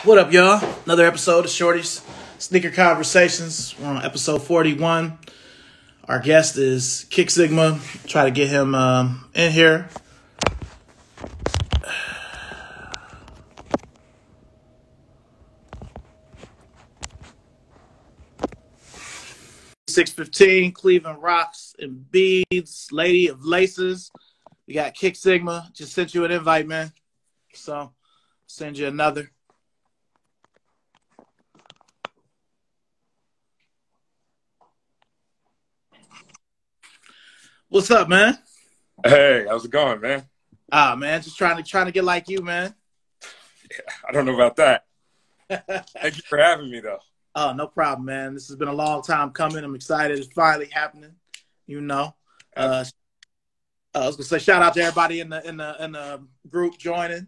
What up, y'all? Another episode of Shorty's Sneaker Conversations. We're on episode 41. Our guest is Kicksigma. Try to get him in here. $6.15, Cleveland Rocks and Beads, Lady of Laces. We got Kicksigma. Just sent you an invite, man. So, send you another. What's up, man? Hey, how's it going, man? Man, just trying to get like you, man. Yeah, I don't know about that. Thank you for having me, though. Oh, no problem, man. This has been a long time coming. I'm excited. It's finally happening. You know. I was gonna say shout out to everybody in the group joining.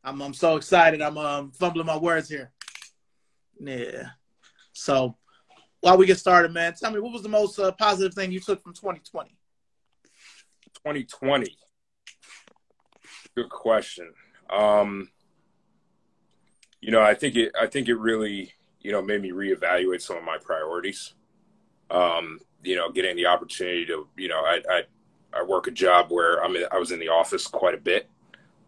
I'm so excited. I'm fumbling my words here. Yeah. So while we get started, man, tell me what was the most positive thing you took from 2020? 2020. Good question. I think it really, made me reevaluate some of my priorities. Getting the opportunity to, I work a job where I was in the office quite a bit,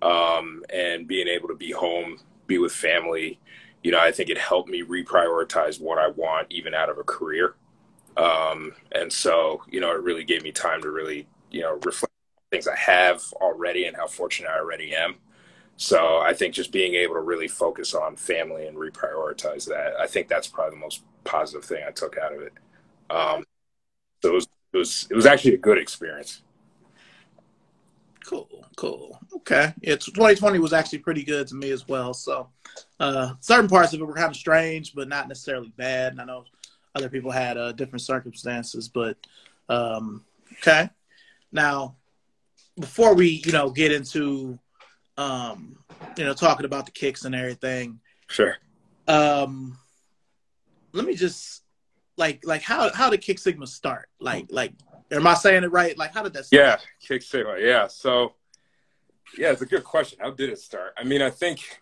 and being able to be home, be with family, I think it helped me reprioritize what I want even out of a career. And so, it really gave me time to really, reflect on things I have already and how fortunate I already am. So I think just being able to really focus on family and reprioritize that, I think that's probably the most positive thing I took out of it. So it was actually a good experience. Cool. Okay. Yeah, 2020 was actually pretty good to me as well. So certain parts of it were kind of strange, but not necessarily bad. And I know other people had different circumstances, but okay. Now, before we, get into, talking about the kicks and everything. Sure. Let me just how did Kicksigma start? Am I saying it right? How did that start? Yeah, Kicksigma. Yeah. So, it's a good question. How did it start? I think so.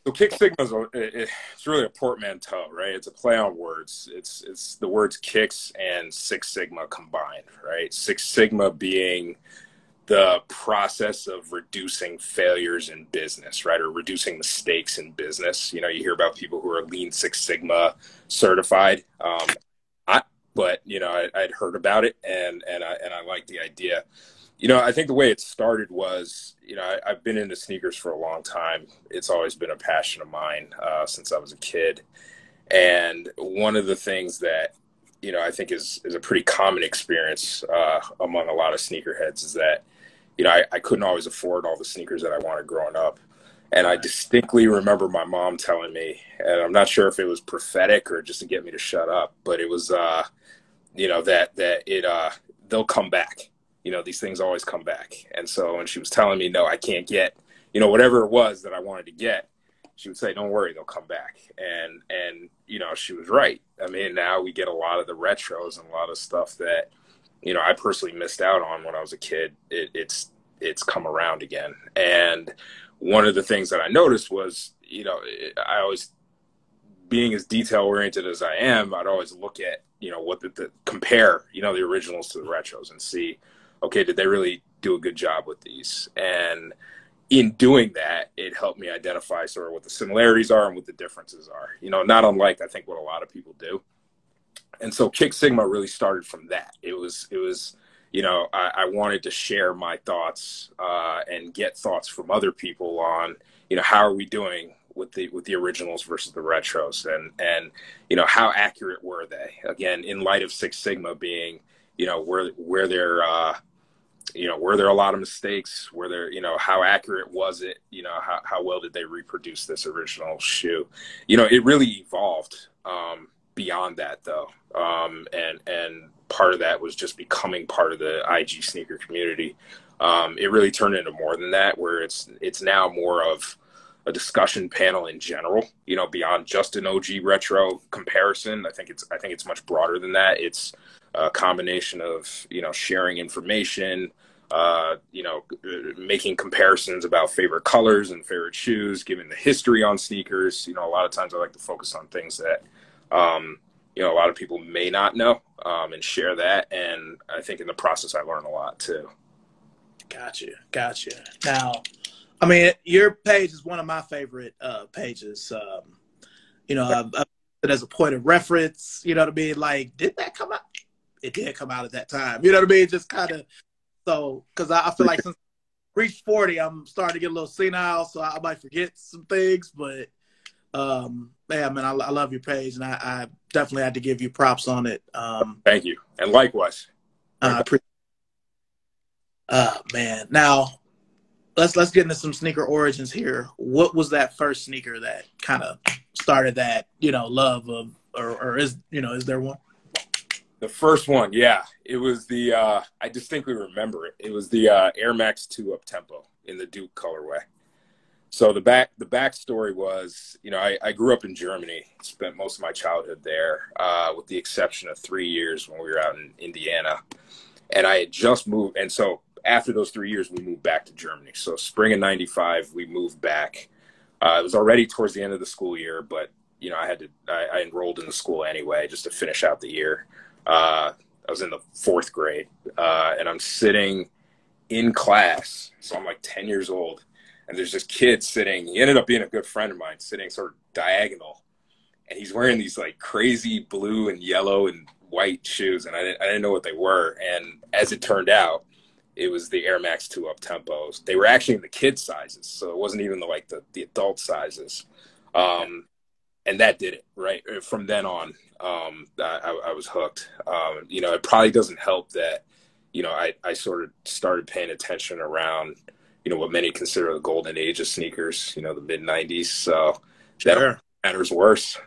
Kicksigma it's really a portmanteau, right? It's a play on words. It's the words kicks and Six Sigma combined, right? Six Sigma being the process of reducing failures in business, right? Or reducing mistakes in business. You hear about people who are Lean Six Sigma certified. But I'd heard about it and I liked the idea. I think the way it started was, I've been into sneakers for a long time. It's always been a passion of mine since I was a kid. And one of the things that, I think is a pretty common experience among a lot of sneakerheads is that, I couldn't always afford all the sneakers that I wanted growing up. And I distinctly remember my mom telling me, and I'm not sure if it was prophetic or just to get me to shut up, but it was, they'll come back. These things always come back. And so when she was telling me, no, I can't get, whatever it was that I wanted to get, she would say, don't worry, they'll come back. And she was right. Now we get a lot of the retros and a lot of stuff that, I personally missed out on when I was a kid. It's come around again. And one of the things that I noticed was, I always, being as detail oriented as I am, I'd always look at, what compare, the originals to the retros and see, okay, did they really do a good job with these? And in doing that, it helped me identify sort of what the similarities are and what the differences are, not unlike, I think, what a lot of people do. And so Kicksigma really started from that. It was, I wanted to share my thoughts and get thoughts from other people on, how are we doing with the originals versus the retros, and how accurate were they? Again, in light of Six Sigma being, were there a lot of mistakes? Were there, how accurate was it? How well did they reproduce this original shoe? It really evolved beyond that, though. And part of that was just becoming part of the IG sneaker community. It really turned into more than that, where it's now more of a discussion panel in general, beyond just an OG retro comparison. I think it's much broader than that. It's a combination of, sharing information, making comparisons about favorite colors and favorite shoes, giving the history on sneakers. A lot of times I like to focus on things that, a lot of people may not know, and share that. And I think in the process, I learn a lot too. Gotcha. Now, I mean, your page is one of my favorite pages. I've it as a point of reference, you know what I mean? Like, did that come out? It did come out at that time. You know what I mean? Just kind of, so, because I feel like since I reached 40, I'm starting to get a little senile, so I might forget some things. But, man, I love your page, and I definitely had to give you props on it. Thank you. And likewise. Man. Now, let's get into some sneaker origins here. What was that first sneaker that kind of started that, love of, or is there one? The first one, yeah. It was the, I distinctly remember it. It was the Air Max 2 Up Tempo in the Duke colorway. So the backstory was, I grew up in Germany, spent most of my childhood there, with the exception of 3 years when we were out in Indiana. And I had just moved. And so after those 3 years, we moved back to Germany. So spring of 95, we moved back. It was already towards the end of the school year, but, I enrolled in the school anyway, just to finish out the year. I was in the 4th grade, and I'm sitting in class. So I'm like 10 years old, and there's this kid sitting. He ended up being a good friend of mine, sitting sort of diagonal, and he's wearing these like crazy blue and yellow and white shoes, and I didn't know what they were. And as it turned out, it was the Air Max 2 Up Tempos. They were actually in the kid sizes, so it wasn't even the adult sizes. And that did it, right? From then on, I was hooked. It probably doesn't help that, I sort of started paying attention around, what many consider the golden age of sneakers, the mid-90s. So sure. That matters worse.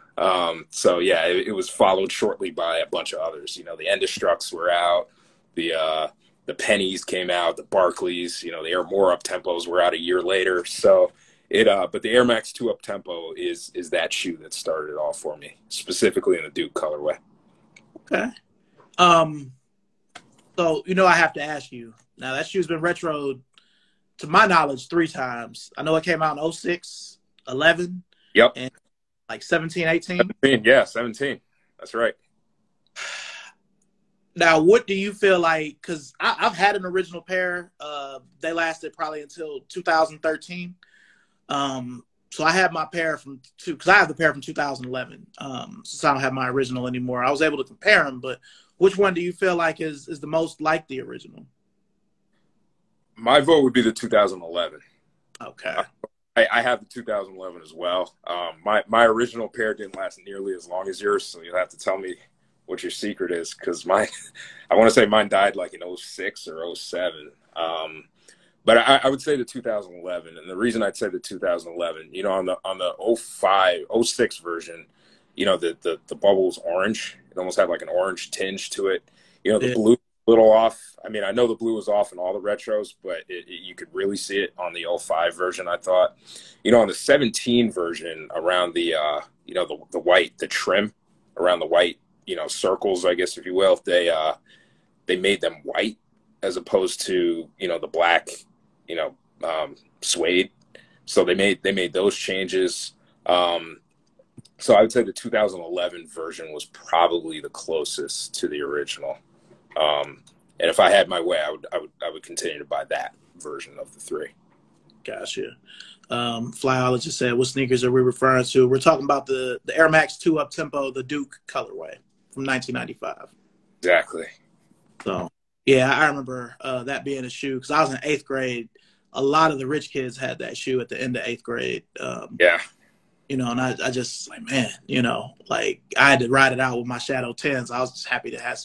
So, yeah, it was followed shortly by a bunch of others. The Endestructs were out. The Pennies came out. The Barclays, the Air More Up Tempos were out a year later. So but the Air Max 2 Up Tempo is that shoe that started it all for me, specifically in the Duke colorway. Okay. So, I have to ask you, now that shoe's been retroed, to my knowledge, 3 times. I know it came out in 06, 11. Yep. And like 17, 18. 17, yeah, 17. That's right. Now, what do you feel like, because I've had an original pair. They lasted probably until 2013. So I have my pair because I have the pair from 2011. Since I don't have my original anymore, I was able to compare them. But which one do you feel like is the most like the original? My vote would be the 2011. Okay. I have the 2011 as well. My original pair didn't last nearly as long as yours, so you'll have to tell me what your secret is, because I want to say mine died like in 06 or 07. But I would say the 2011, and the reason I'd say the 2011, on the 06 version, the bubble was orange. It almost had like an orange tinge to it. The blue was a little off. I mean, I know the blue was off in all the retros, but you could really see it on the 05 version, I thought. On the 17 version, around the the white, the trim around the white, circles, I guess, if you will, they made them white as opposed to, the black, suede. So they made those changes. So I would say the 2011 version was probably the closest to the original. And if I had my way, I would continue to buy that version of the 3. Gotcha. Flyologist said, what sneakers are we referring to? We're talking about the Air Max 2 Up Tempo, the Duke colorway from 1995. Exactly. So, yeah, I remember that being a shoe because I was in 8th grade. A lot of the rich kids had that shoe at the end of 8th grade. Yeah. And I just like, man, like I had to ride it out with my Shadow 10s. I was just happy to have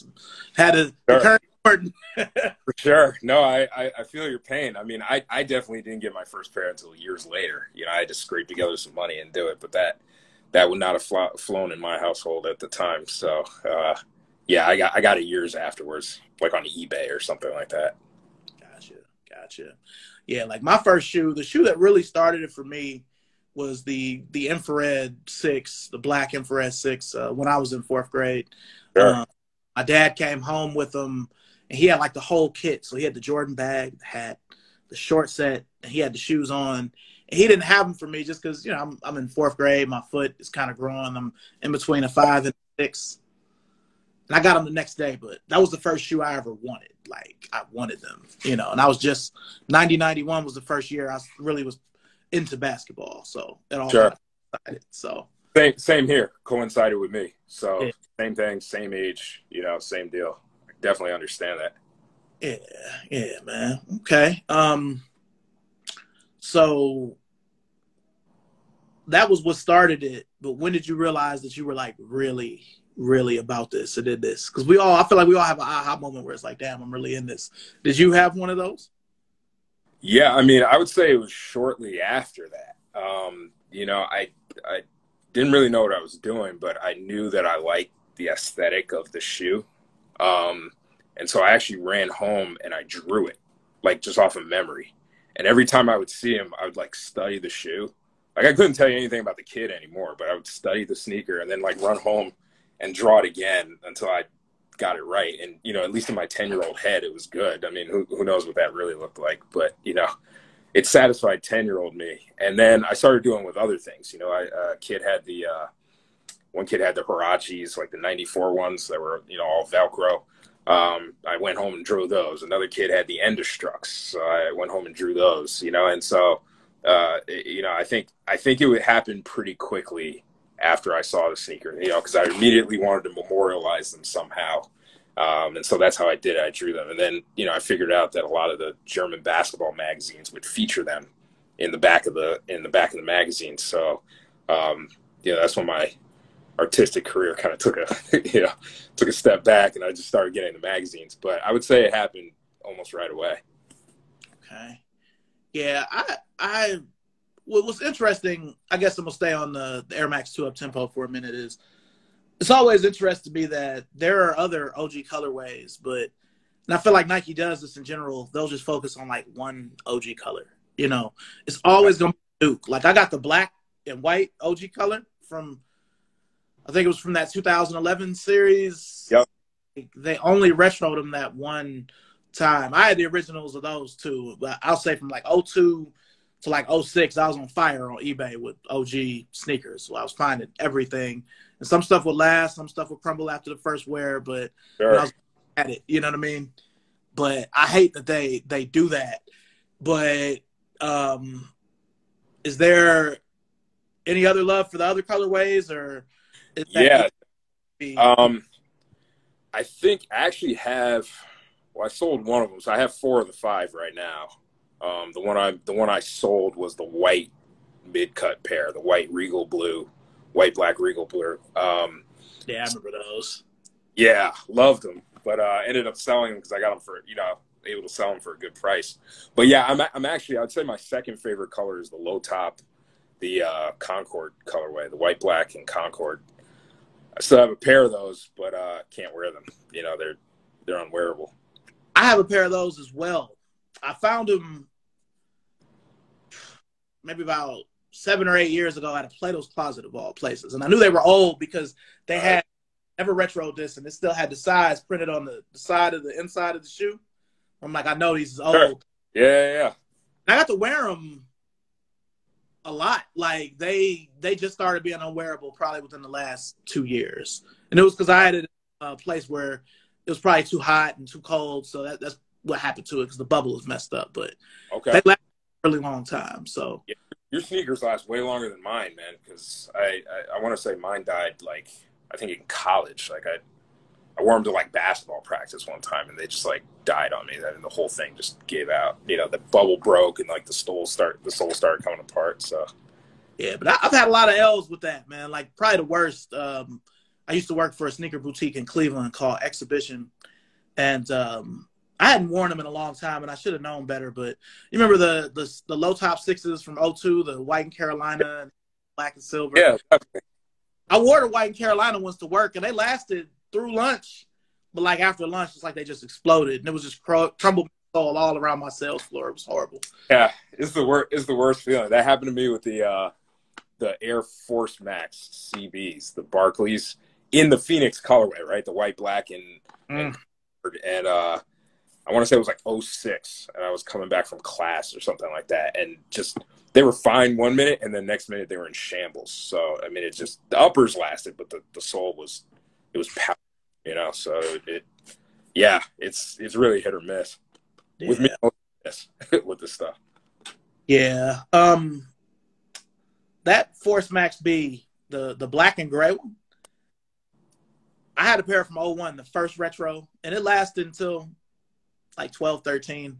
the current Jordan. For sure. No, I feel your pain. I mean, I definitely didn't get my first pair until years later. I had to scrape together some money and do it, but that would not have flown in my household at the time. So, yeah, I got it years afterwards, like on eBay or something like that. Gotcha. Yeah, like my first shoe, the shoe that really started it for me was the Infrared 6, the black Infrared 6, when I was in 4th grade. Sure. My dad came home with them, and he had like the whole kit. So he had the Jordan bag, the hat, the short set, and he had the shoes on. And he didn't have them for me just because, you know, I'm in 4th grade. My foot is kind of growing. I'm in between a 5 and a 6. And I got them the next day, but that was the first shoe I ever wanted. Like, I wanted them, you know, and I was just 91 was the first year I really was into basketball. So it all Sure. coincided. So Same here. Coincided with me. So yeah. Same thing, same age, you know, same deal. I definitely understand that. Yeah, man. Okay. So that was what started it. But when did you realize that you were like really, really about this and did this? Because I feel like we all have an aha moment where it's like, damn, I'm really in this. Did you have one of those? Yeah, I mean, I would say it was shortly after that. You know, I didn't really know what I was doing, but I knew that I liked the aesthetic of the shoe. And so I actually ran home and I drew it, like just off of memory. And every time I would see him, I would like study the shoe. Like I couldn't tell you anything about the kid anymore, but I would study the sneaker and then like run home and draw it again until I got it right. And, you know, at least in my 10-year-old head, it was good. I mean, who knows what that really looked like, but you know, it satisfied 10-year-old me. And then I started doing with other things. You know, one kid had the Huaraches, like the 94 ones that were, you know, all Velcro. I went home and drew those. Another kid had the Endestructs, so I went home and drew those, you know. And so, you know, I think it would happen pretty quickly after I saw the sneaker, you know, because I immediately wanted to memorialize them somehow. And so that's how I did it. I drew them. And then, you know, I figured out that a lot of the German basketball magazines would feature them in the back of the magazine. So, you know, that's when my artistic career kind of took a step back, and I just started getting the magazines. But I would say it happened almost right away. Okay. Yeah, what was interesting, I guess I'm going to stay on the Air Max 2 Up Tempo for a minute, is it's always interesting to me that there are other OG colorways, and I feel like Nike does this in general. They'll just focus on like one OG color. You know, it's always going to be Duke. Like I got the black and white OG color from, I think it was from that 2011 series. Yep. They only retroed them that one time. I had the originals of those too, but I'll say from like 02 to like 06, I was on fire on eBay with OG sneakers. So I was finding everything. And some stuff would last, some stuff would crumble after the first wear, but Sure. I was at it, you know what I mean? But I hate that they do that. But is there any other love for the other colorways, or is that I think I actually have, well, I sold one of them, so I have 4 of the 5 right now. The one I sold was the white mid-cut pair, the white black Regal blue. Yeah, I remember those. Yeah, loved them, but ended up selling them because I got them for, you know, able to sell them for a good price. But yeah, I'm actually, I'd say my second favorite color is the low top, the Concord colorway, the white, black, and Concord. I still have a pair of those, but can't wear them. You know, they're unwearable. I have a pair of those as well. I found them maybe about 7 or 8 years ago at a Plato's Closet of all places. And I knew they were old because they had never retroed this, and it still had the size printed on the side of the inside of the shoe. I'm like, I know these is old. Sure. Yeah. And I got to wear them a lot. Like they just started being unwearable probably within the last 2 years. And it was because I had it in a place where it was probably too hot and too cold. So that's what happened to it, because the bubble was messed up. But they lasted a really long time. So yeah. Your sneakers last way longer than mine, man, because I want to say mine died, like, I think in college. Like I wore them to like basketball practice one time, and they just like died on me. And the whole thing just gave out. You know, the bubble broke, and like the sole started coming apart. So yeah, but I've had a lot of L's with that, man. Like probably the worst. I used to work for a sneaker boutique in Cleveland called Exhibition, and I hadn't worn them in a long time, and I should have known better. But you remember the low top 6s from 02, the white and Carolina, and black and silver. Yeah, definitely. I wore the white and Carolina ones to work, and they lasted through lunch. But like after lunch, it's like they just exploded, and it was just crumbled all around my sales floor. It was horrible. Yeah, it's the worst feeling. That happened to me with the Air Force Max CBs, the Barclays, in the Phoenix colorway, right? The white, black, and I want to say it was like '06, and I was coming back from class or something like that, and just they were fine 1 minute, and then next minute they were in shambles. So I mean, it just the uppers lasted, but the sole was power, you know. So it's really hit or miss with me. Yes, with this stuff. Yeah. That Force Max B, the black and gray one, I had a pair from '01, the first retro, and it lasted until like 12, 13.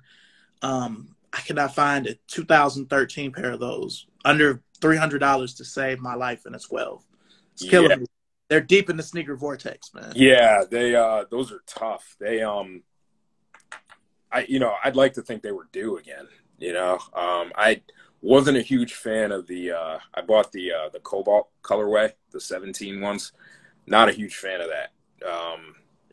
I cannot find a 2013 pair of those under $300 to save my life in a 12. It's killing me. They're deep in the sneaker vortex, man. Yeah, they those are tough. They I'd like to think they were due again. You know, I wasn't a huge fan of the. I bought the Cobalt colorway, the 17 ones. Not a huge fan of that.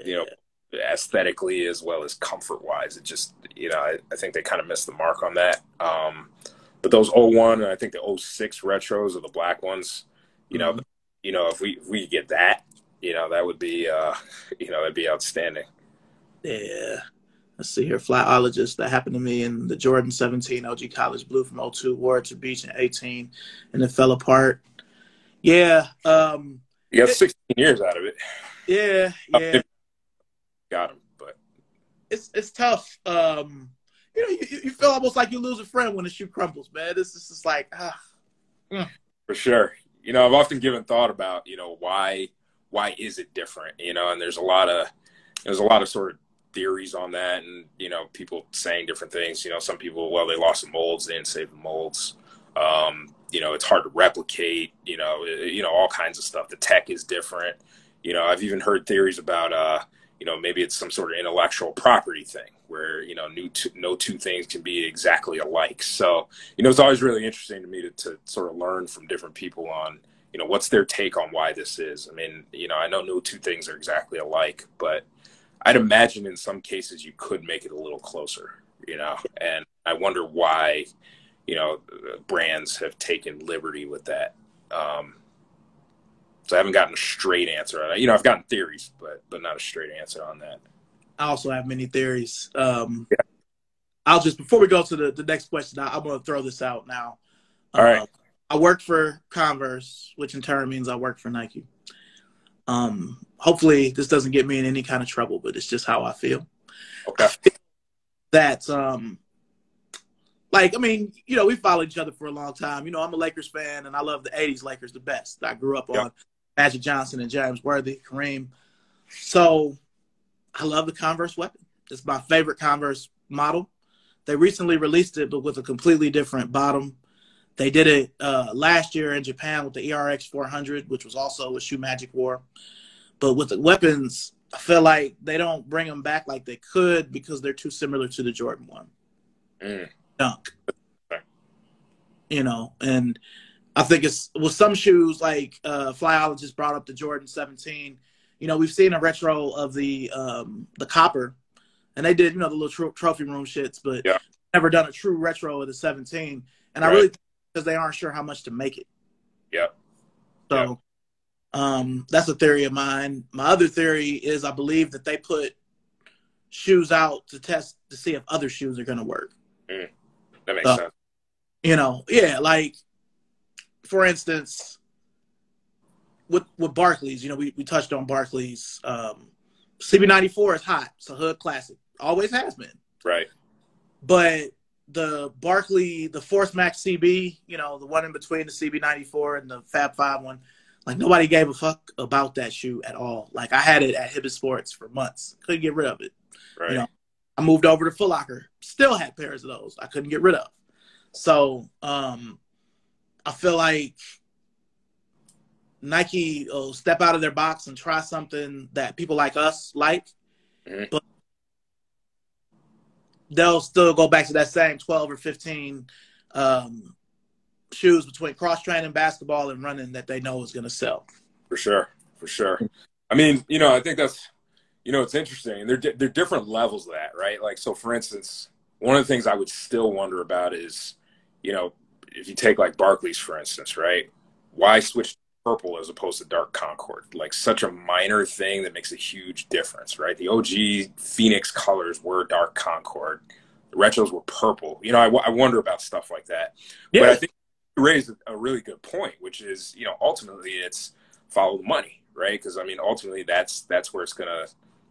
You know, aesthetically as well as comfort wise, it just, you know, I think they kind of missed the mark on that. But those '01 and I think the '06 retros are the black ones. You know, if we get that, you know, that would be that'd be outstanding. Yeah. Let's see here. Flyologist. That happened to me in the Jordan 17 OG College Blue from '02. Wore it to beach in 18, and it fell apart. Yeah. You got 16 years out of it. Yeah. Got him, but it's tough. You know, you feel almost like you lose a friend when the shoe crumbles, man. It's just like For sure. You know, I've often given thought about, you know, why is it different? You know, and there's a lot of sort of theories on that, and you know, people saying different things. You know, some people, well, they lost the molds, they didn't save the molds. You know, it's hard to replicate. You know, all kinds of stuff. The tech is different. You know, I've even heard theories about you know, maybe it's some sort of intellectual property thing where, you know, no two things can be exactly alike. So, you know, it's always really interesting to me to sort of learn from different people on, you know, what's their take on why this is. I mean, you know, I know no two things are exactly alike, but I'd imagine in some cases you could make it a little closer, you know, and I wonder why, you know, brands have taken liberty with that. So I haven't gotten a straight answer on it. You know, I've gotten theories, but not a straight answer on that. I also have many theories. I'll just, before we go to the next question, I'm going to throw this out now. All right. I work for Converse, which in turn means I work for Nike. Hopefully this doesn't get me in any kind of trouble, but it's just how I feel. Okay. That, like, I mean, you know, we followed each other for a long time. You know, I'm a Lakers fan, and I love the 80s Lakers the best. I grew up on Magic Johnson and James Worthy, Kareem. So I love the Converse weapon. It's my favorite Converse model. They recently released it, but with a completely different bottom. They did it last year in Japan with the ERX 400, which was also a shoe Magic wore. But with the weapons, I feel like they don't bring them back like they could because they're too similar to the Jordan 1. Dunk. You know, and I think it's with some shoes like Flyologist brought up the Jordan 17. You know, we've seen a retro of the copper, and they did, you know, the little trophy room shits, but never done a true retro of the 17. And I really think because they aren't sure how much to make it. Yeah. So that's a theory of mine. My other theory is I believe that they put shoes out to test to see if other shoes are going to work. That makes sense. You know, like, for instance, with Barclays, you know, we touched on Barclays. CB94 is hot. It's a hood classic. Always has been. Right. But the Barkley, the Force Max CB, you know, the one in between the CB94 and the Fab 5 one, like, nobody gave a fuck about that shoe at all. Like, I had it at Hibbett Sports for months. Couldn't get rid of it. Right. You know, I moved over to Foot Locker. Still had pairs of those. I couldn't get rid of. So I feel like Nike will step out of their box and try something that people like us like, but they'll still go back to that same 12 or 15 shoes between cross-training, basketball, and running that they know is going to sell. For sure. I mean, you know, I think that's, you know, it's interesting. They're different levels of that, right? Like, so for instance, one of the things I would still wonder about is, you know, if you take like Barclays, for instance, right? Why switch purple as opposed to dark Concord. Like such a minor thing that makes a huge difference, right? The OG Phoenix colors were dark Concord. The retros were purple. You know, I wonder about stuff like that. Yeah. But I think you raised a really good point, which is, you know, ultimately it's follow the money, right? Because I mean, ultimately that's where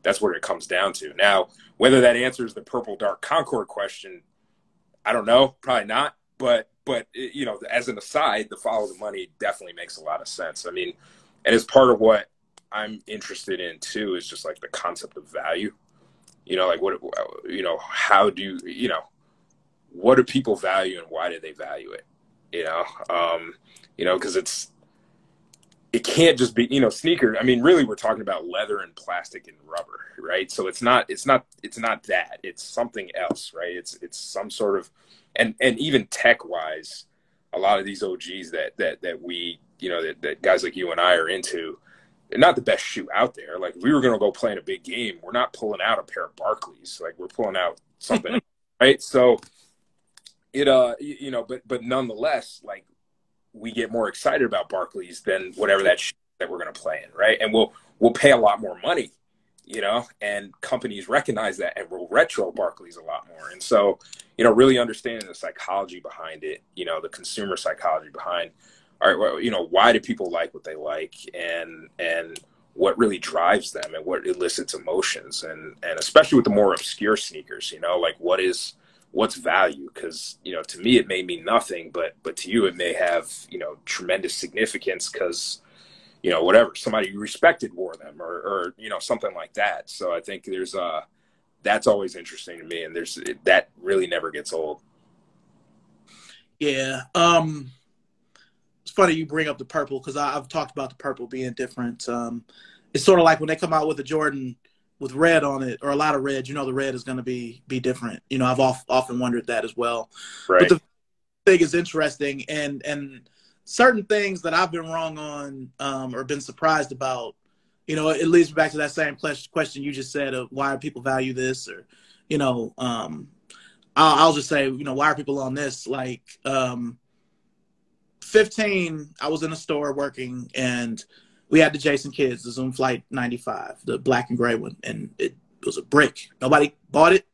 that's where it comes down to. Now, whether that answers the purple dark Concord question, I don't know, probably not. But you know, as an aside, the follow the money definitely makes a lot of sense. I mean, and it's part of what I'm interested in too, is just like the concept of value. You know, like what, you know, how do you know, what do people value and why do they value it? You know, because it can't just be, you know, sneaker. I mean, really, we're talking about leather and plastic and rubber, right? So it's not that. It's something else, right? It's some sort of, and even tech wise, a lot of these OGs that we, you know, that guys like you and I are into, they're not the best shoe out there. Like if we were going to go play in a big game, we're not pulling out a pair of Barclays. Like we're pulling out something, else, right? So it, you know, but nonetheless, like we get more excited about Barclays than whatever that shoe that we're going to play in, right? And we'll pay a lot more money, you know, and companies recognize that and will retro Barclays a lot more. And so, you know, really understanding the psychology behind it, you know, the consumer psychology behind, all right, well, you know, why do people like what they like, and what really drives them and what elicits emotions, and especially with the more obscure sneakers, you know, like what's value? Because, you know, to me it may mean nothing, but to you it may have, you know, tremendous significance because, you know, whatever, somebody you respected wore them, or you know, something like that. So I think there's that's always interesting to me, and that really never gets old. Yeah. It's funny you bring up the purple because I've talked about the purple being different. It's sort of like when they come out with a Jordan with red on it, or a lot of red, you know, the red is going to be different. You know, I've often wondered that as well. Right. But the thing is interesting, and certain things that I've been wrong on, or been surprised about, you know, it leads me back to that same question you just said of why do people value this, or, you know, I'll just say, you know, why are people on this? Like, 15, I was in a store working, and we had the Jason Kids, the Zoom Flight 95, the black and gray one, and it was a brick. Nobody bought it.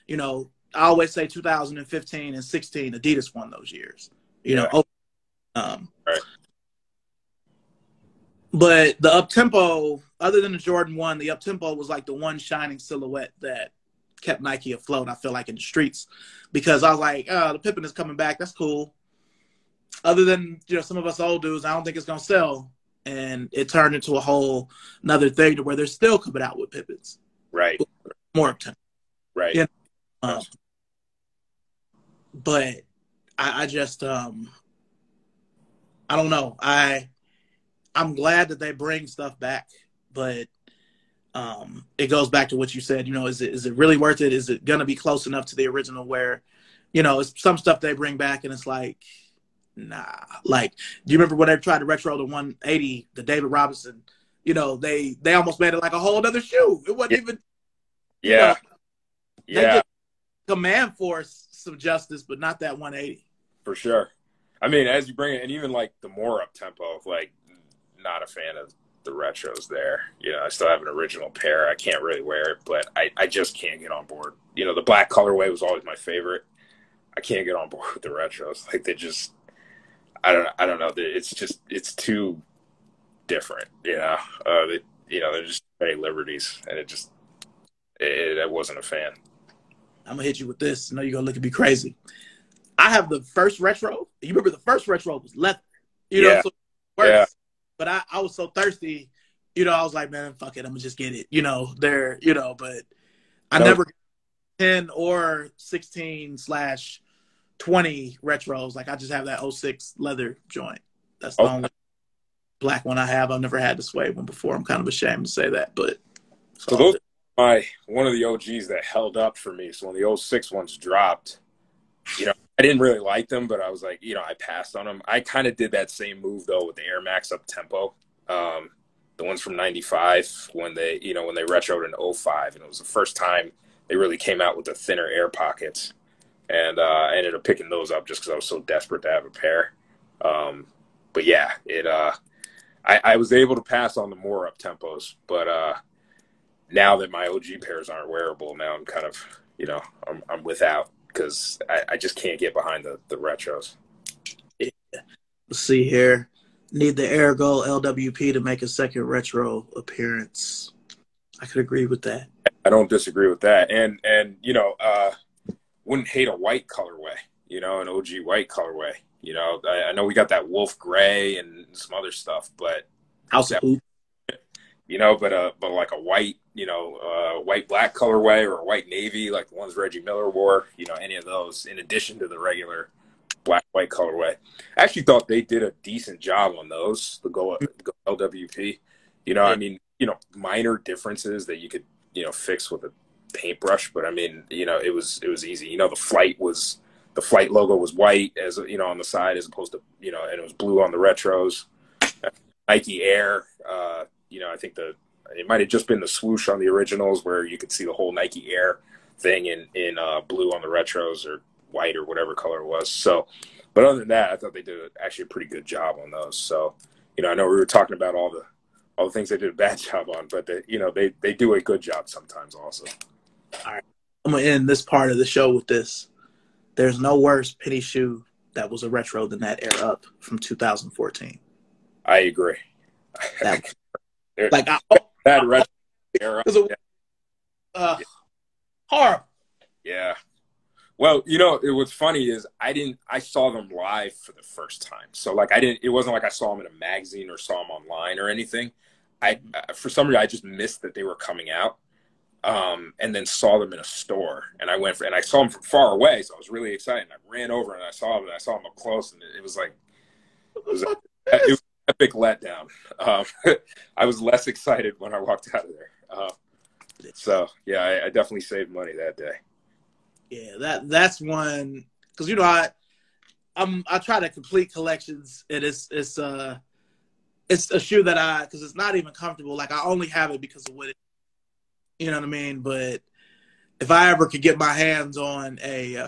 You know, I always say 2015 and 16, Adidas won those years. You know, right. But the up-tempo, other than the Jordan 1, the up-tempo was like the one shining silhouette that kept Nike afloat, I feel like, in the streets. Because I was like, oh, the Pippen is coming back. That's cool. Other than, you know, some of us old dudes, I don't think it's going to sell. And it turned into a whole another thing to where they're still coming out with Pippins. Right. More time. Right. You know, but I just, I don't know. I'm glad that they bring stuff back, but it goes back to what you said. You know, is it really worth it? Is it going to be close enough to the original where, you know, it's some stuff they bring back and it's like, nah. Like, do you remember when they tried to retro the 180, the David Robinson? You know, they almost made it like a whole other shoe. It wasn't even. Yeah. You know, they did Command Force some justice, but not that 180. For sure. I mean, as you bring it, and even like the more up tempo, like, not a fan of the retros there. You know, I still have an original pair. I can't really wear it, but I just can't get on board. You know, the black colorway was always my favorite. I can't get on board with the retros. Like, they just, I don't know. It's too different. You know, they're just very liberties, and I wasn't a fan. I'm gonna hit you with this. I know you're gonna look at me crazy. I have the first retro. You remember the first retro was leather. You know, so yeah. But I was so thirsty, you know, I was like, man, fuck it, I'm gonna just get it. You know, but I never got 10 or 16/20 retros. Like, I just have that 06 leather joint. That's the only black one I have. I've never had the suede one before. I'm kind of ashamed to say that, but so those are one of the OGs that held up for me. So when the 06 ones dropped, you know, I didn't really like them, but I was like, you know, I passed on them. I kind of did that same move though with the Air Max up tempo, the ones from '95 when they retroed in '05, and it was the first time they really came out with the thinner air pockets, and I ended up picking those up just because I was so desperate to have a pair. But yeah, I was able to pass on the more up tempos, but now that my OG pairs aren't wearable, now I'm kind of, I'm without, because I just can't get behind the retros. Yeah. Let's see here. Need the Ergo LWP to make a second retro appearance. I could agree with that. I don't disagree with that. And wouldn't hate a white colorway, an OG white colorway. I know we got that wolf gray and some other stuff, but House of Hoop. But like a white, white black colorway or a white navy, like the ones Reggie Miller wore, any of those, in addition to the regular black white colorway. I actually thought they did a decent job on those, the Go LWP. I mean, minor differences that you could, fix with a paintbrush, but I mean, it was easy. The flight logo was white as on the side, as opposed to, and it was blue on the retros. Nike Air, I think it might have just been the swoosh on the originals where you could see the whole Nike Air thing in blue on the retros, or white, or whatever color it was. So, but other than that, I thought they did actually a pretty good job on those. So, I know we were talking about all the things they did a bad job on, but they do a good job sometimes also. All right, I'm gonna end this part of the show with this. There's no worse penny shoe that was a retro than that Air Up from 2014. I agree. That, that retro Air Up. Horrible. Yeah. Well, what's funny is I saw them live for the first time. So it wasn't like I saw them in a magazine or saw them online or anything. For some reason, I just missed that they were coming out. And then saw them in a store, and I saw them from far away. So I was really excited. I ran over and I saw them up close, and it was an epic letdown. I was less excited when I walked out of there. So yeah, I definitely saved money that day. Yeah, that's one, because I try to complete collections, and it's a shoe that because it's not even comfortable. Like, I only have it because of what it. You know what I mean? But if I ever could get my hands on a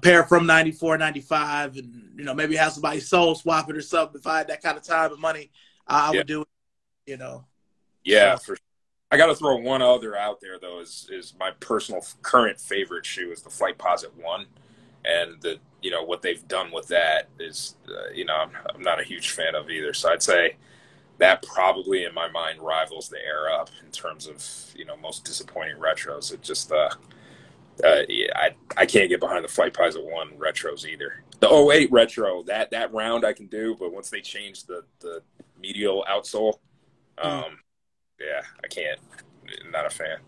pair from 94, 95, and, maybe have somebody soul swap it or something, if I had that kind of time and money, I would do it, Yeah, so. for sure. I got to throw one other out there, though, is my personal current favorite shoe is the Flight Posit 1. And what they've done with that is, I'm not a huge fan of either. So I'd say that probably in my mind rivals the Air Up in terms of, most disappointing retros. It just, I can't get behind the Flight Posit 1 retros either. The '08 retro, that round I can do, but once they changed the medial outsole, yeah, I can't. I'm not a fan.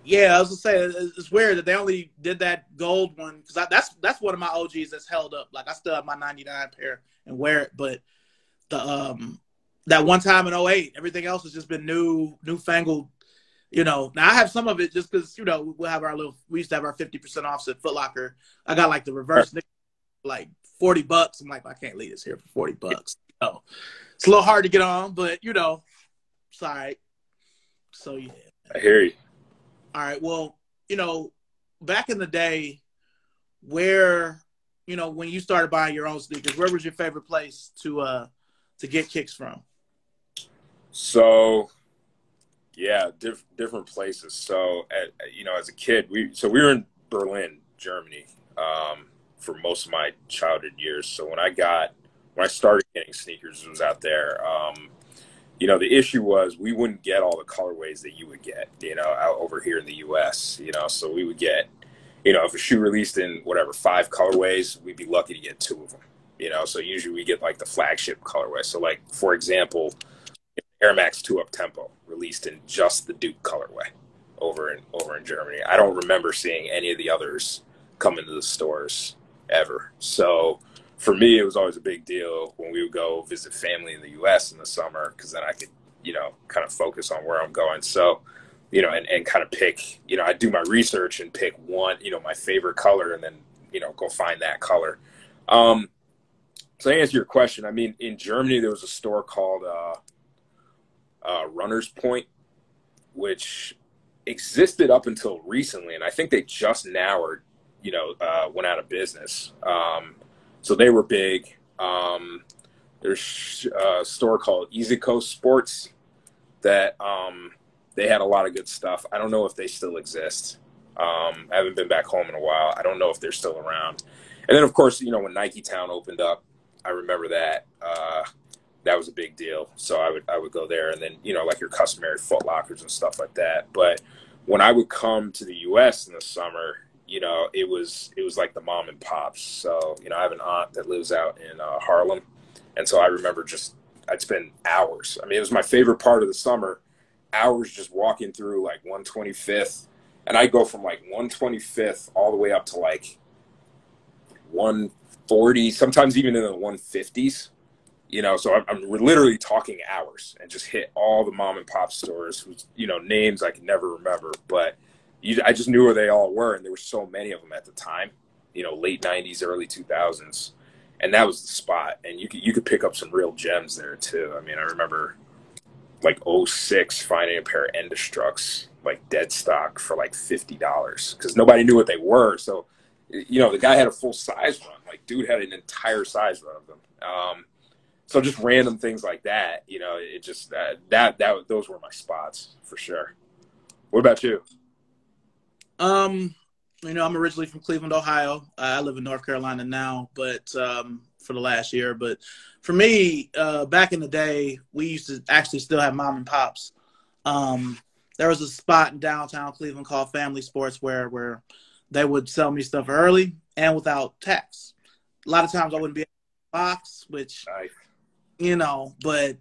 Yeah, I was gonna say, it's weird that they only did that gold one, because that's one of my OGs that's held up. Like, I still have my 99 pair and wear it, but that one time in '08, everything else has just been newfangled. Now I have some of it just because we used to have our 50% offs at Foot Locker. I got like the reverse, like $40. I'm like, I can't leave this here for $40. So it's a little hard to get on, but it's all right. So yeah, I hear you. All right. Well, back in the day, where when you started buying your own sneakers, where was your favorite place to get kicks from? So, yeah, different places. So, as a kid, we were in Berlin, Germany, for most of my childhood years. So when I started getting sneakers, it was out there. The issue was we wouldn't get all the colorways that you would get, out over here in the U.S. So we would get, if a shoe released in 5 colorways, we'd be lucky to get 2 of them. So usually we get like the flagship colorway. So like, for example, Air Max 2 Up Tempo released in just the Duke colorway over in Germany. I don't remember seeing any of the others come into the stores ever. So for me, it was always a big deal when we would go visit family in the U.S. in the summer, because then I could, kind of focus on where I'm going. So, and kind of pick, I do my research and pick one, my favorite color, and then, go find that color. So to answer your question, I mean, in Germany, there was a store called Runner's Point, which existed up until recently, and I think they just now went out of business. So they were big. There's a store called Easy Coast Sports that they had a lot of good stuff. I don't know if they still exist. I haven't been back home in a while. I don't know if they're still around. And then, of course, when Nike Town opened up, I remember that. That was a big deal. So I would go there, and then, like your customary Foot Lockers and stuff like that. But when I would come to the U.S. in the summer, it was like the mom and pops. So, I have an aunt that lives out in Harlem. And so I remember I'd spend hours. I mean, it was my favorite part of the summer, hours just walking through like 125th. And I go from like 125th all the way up to like 140, sometimes even in the 150s. So we're literally talking hours, and just hit all the mom and pop stores whose, names I can never remember. But I just knew where they all were, and there were so many of them at the time, late 90s, early 2000s. And that was the spot. And you could pick up some real gems there too. I mean, I remember like '06 finding a pair of Indestructs, like dead stock, for like $50 because nobody knew what they were. So, the guy had a full size run. Like, dude had an entire size run of them. So just random things like that, it just those were my spots for sure. What about you? I'm originally from Cleveland, Ohio. I live in North Carolina now, but for the last year. But for me, back in the day, we used to actually still have mom and pops. There was a spot in downtown Cleveland called Family Sports where they would sell me stuff early and without tax. A lot of times I wouldn't be able to box, which, Nice. But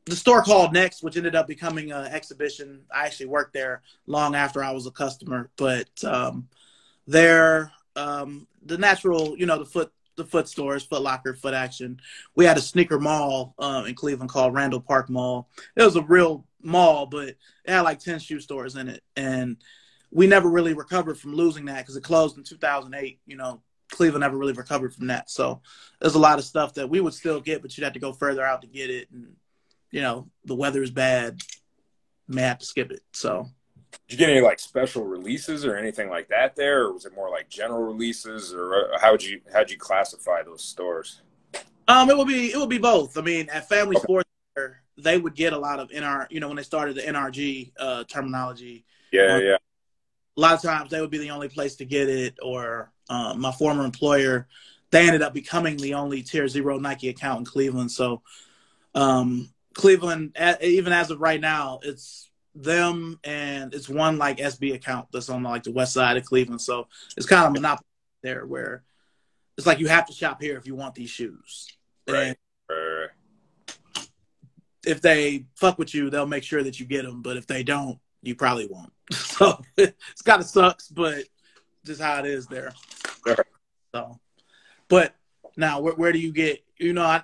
the store called Next, which ended up becoming an exhibition. I actually worked there long after I was a customer, but the natural, the foot stores, Foot Locker, Foot Action. We had a sneaker mall in Cleveland called Randall Park Mall. It was a real mall, but it had like 10 shoe stores in it. And we never really recovered from losing that because it closed in 2008. Cleveland never really recovered from that. So there's a lot of stuff that we would still get, but you'd have to go further out to get it. And, the weather is bad. May have to skip it. So. Did you get any like special releases or anything like that there? Or was it more like general releases, or how'd you classify those stores? It would be both. I mean, at Family Sports, they would get a lot of when they started the NRG terminology. Yeah. A lot of times they would be the only place to get it, or my former employer, they ended up becoming the only Tier 0 Nike account in Cleveland. So Cleveland, even as of right now, it's them and it's one like SB account that's on like the west side of Cleveland. So it's kind of a monopoly there where it's like you have to shop here if you want these shoes. Right. And if they fuck with you, they'll make sure that you get them. But if they don't, you probably won't. So it's kind of sucks, but just how it is there. Sure. So, but now where do you get? I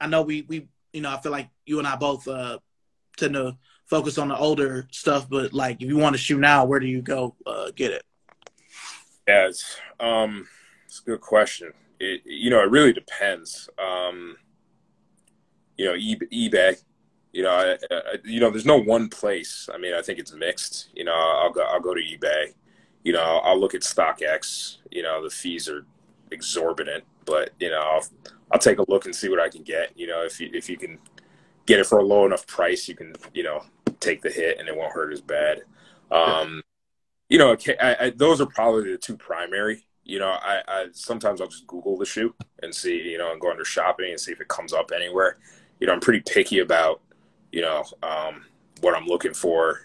know we I feel like you and I both tend to focus on the older stuff, but like if you want a shoe now, where do you go get it? Yeah, it's a good question. It really depends. eBay. There's no one place. I mean, I think it's mixed. I'll go to eBay. I'll look at StockX. The fees are exorbitant, but I'll take a look and see what I can get. If you can get it for a low enough price, you can take the hit and it won't hurt as bad. Those are probably the two primary. I sometimes I'll just Google the shoe and see, and go under shopping and see if it comes up anywhere. I'm pretty picky about what I'm looking for.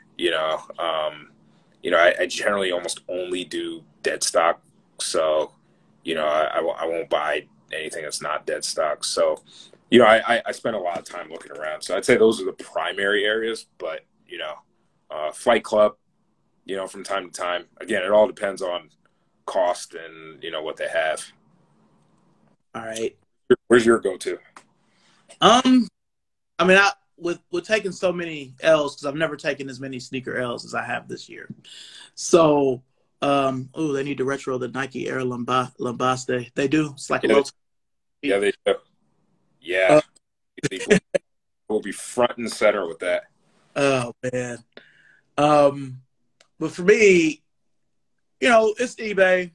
I generally almost only do dead stock, so I won't buy anything that's not dead stock. So I spend a lot of time looking around. So I'd say those are the primary areas, but Flight Club, from time to time. Again, it all depends on cost and what they have. All right. Where's your go-to? I mean, with taking so many L's, because I've never taken as many sneaker L's as I have this year. So, they need to retro the Nike Air Lambaste. They do. It's like a low. Yeah, they do. Yeah. We'll be front and center with that. Oh, man. But for me, it's eBay.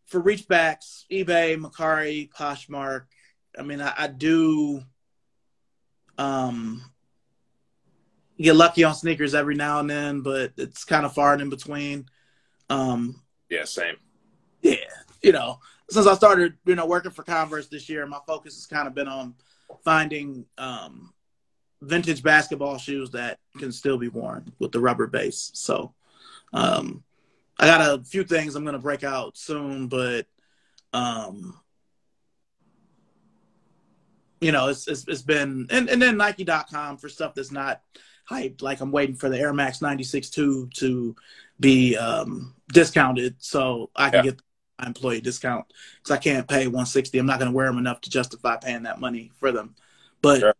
for reachbacks, eBay, Macari, Poshmark. I mean, I do get lucky on sneakers every now and then, but it's kind of far and in between. Yeah, same. Yeah, you know, since I started, you know, working for Converse this year, my focus has kind of been on finding vintage basketball shoes that can still be worn with the rubber base. So I got a few things I'm going to break out soon, but you know, it's been, and then Nike.com for stuff that's not hyped. Like I'm waiting for the Air Max 96.2 to be discounted so I can get my employee discount because I can't pay $160. I'm not going to wear them enough to justify paying that money for them. But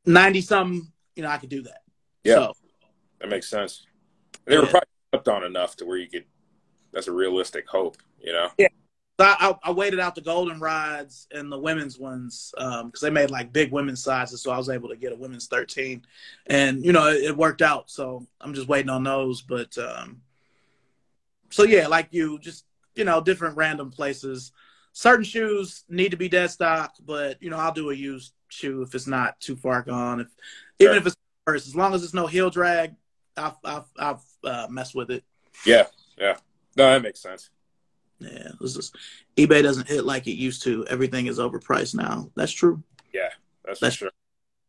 90 something, you know, I could do that. Yeah, so, that makes sense. They were probably slept on enough to where you could. That's a realistic hope, you know. Yeah. So I waited out the golden rides and the women's ones because they made like big women's sizes, so I was able to get a women's 13, and you know it worked out. So I'm just waiting on those. But so yeah, like you, just you know, different random places. Certain shoes need to be dead stock, but you know I'll do a used shoe if it's not too far gone. Even if it's first, as long as it's no heel drag, I'll mess with it. Yeah, yeah, no, that makes sense. Yeah, eBay doesn't hit like it used to. Everything is overpriced now. That's true. Yeah, that's for sure.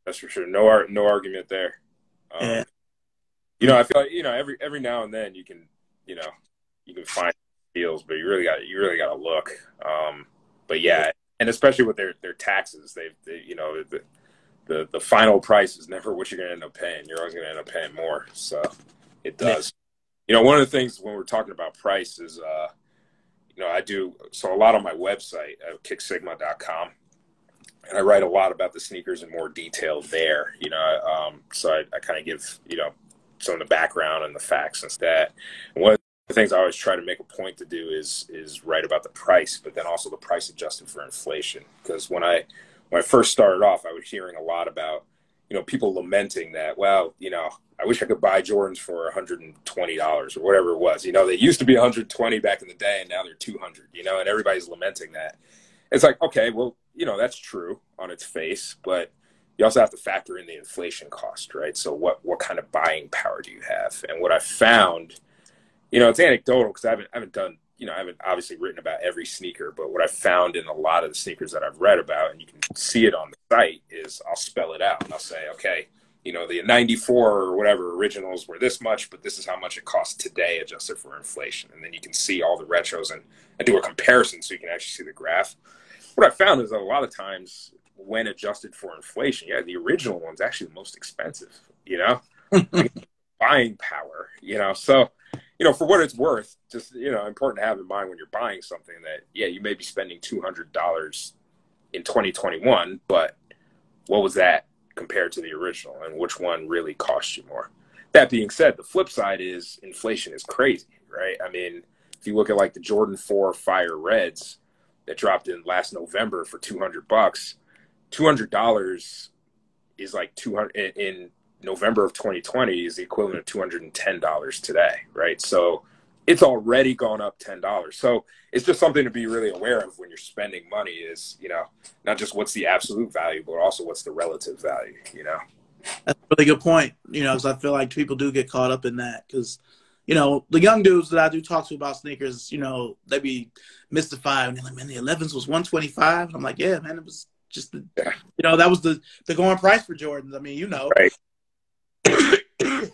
That's for sure. No argument there. Yeah. You know, I feel like you know every now and then you can find deals, but you really got to look. But yeah, and especially with their taxes, they you know the final price is never what you're going to end up paying. You're always going to end up paying more. So it does. Yeah. You know, one of the things when we're talking about price is you know, I do so a lot on my website at Kicksigma.com, and I write a lot about the sneakers in more detail there. You know, so I kind of give you know some of the background and the facts and that. And one of the things I always try to make a point to do is write about the price, but then also the price adjusted for inflation. Because when I first started off, I was hearing a lot about you know people lamenting that, well, you know, I wish I could buy Jordans for $120 or whatever it was. You know, they used to be $120 back in the day, and now they're $200. You know, and everybody's lamenting that. It's like, okay, well, you know, that's true on its face, but you also have to factor in the inflation cost, right? So what kind of buying power do you have? And what I found, you know, it's anecdotal because I haven't done, you know, I haven't obviously written about every sneaker, but what I found in a lot of the sneakers that I've read about, and you can see it on the site, is I'll spell it out and I'll say, okay, you know, the 94 or whatever originals were this much, but this is how much it costs today adjusted for inflation. And then you can see all the retros and do a comparison so you can actually see the graph. What I found is that a lot of times when adjusted for inflation, yeah, the original one's actually the most expensive, you know, buying power, you know. So, you know, for what it's worth, just, you know, important to have in mind when you're buying something that, yeah, you may be spending $200 in 2021, but what was that compared to the original, and which one really cost you more? That being said, the flip side is inflation is crazy, right? I mean, if you look at like the Jordan 4 Fire Reds that dropped in last November for $200, $200 is like 200 in November of 2020 is the equivalent of $210 today, right? So it's already gone up $10. So it's just something to be really aware of when you're spending money is, you know, not just what's the absolute value, but also what's the relative value, you know? That's a really good point, you know, because I feel like people do get caught up in that because, you know, the young dudes that I do talk to about sneakers, you know, they be mystified and they're like, man, the 11s was 125. And I'm like, yeah, man, it was just, you know, that was the going price for Jordans. I mean, you know. Right.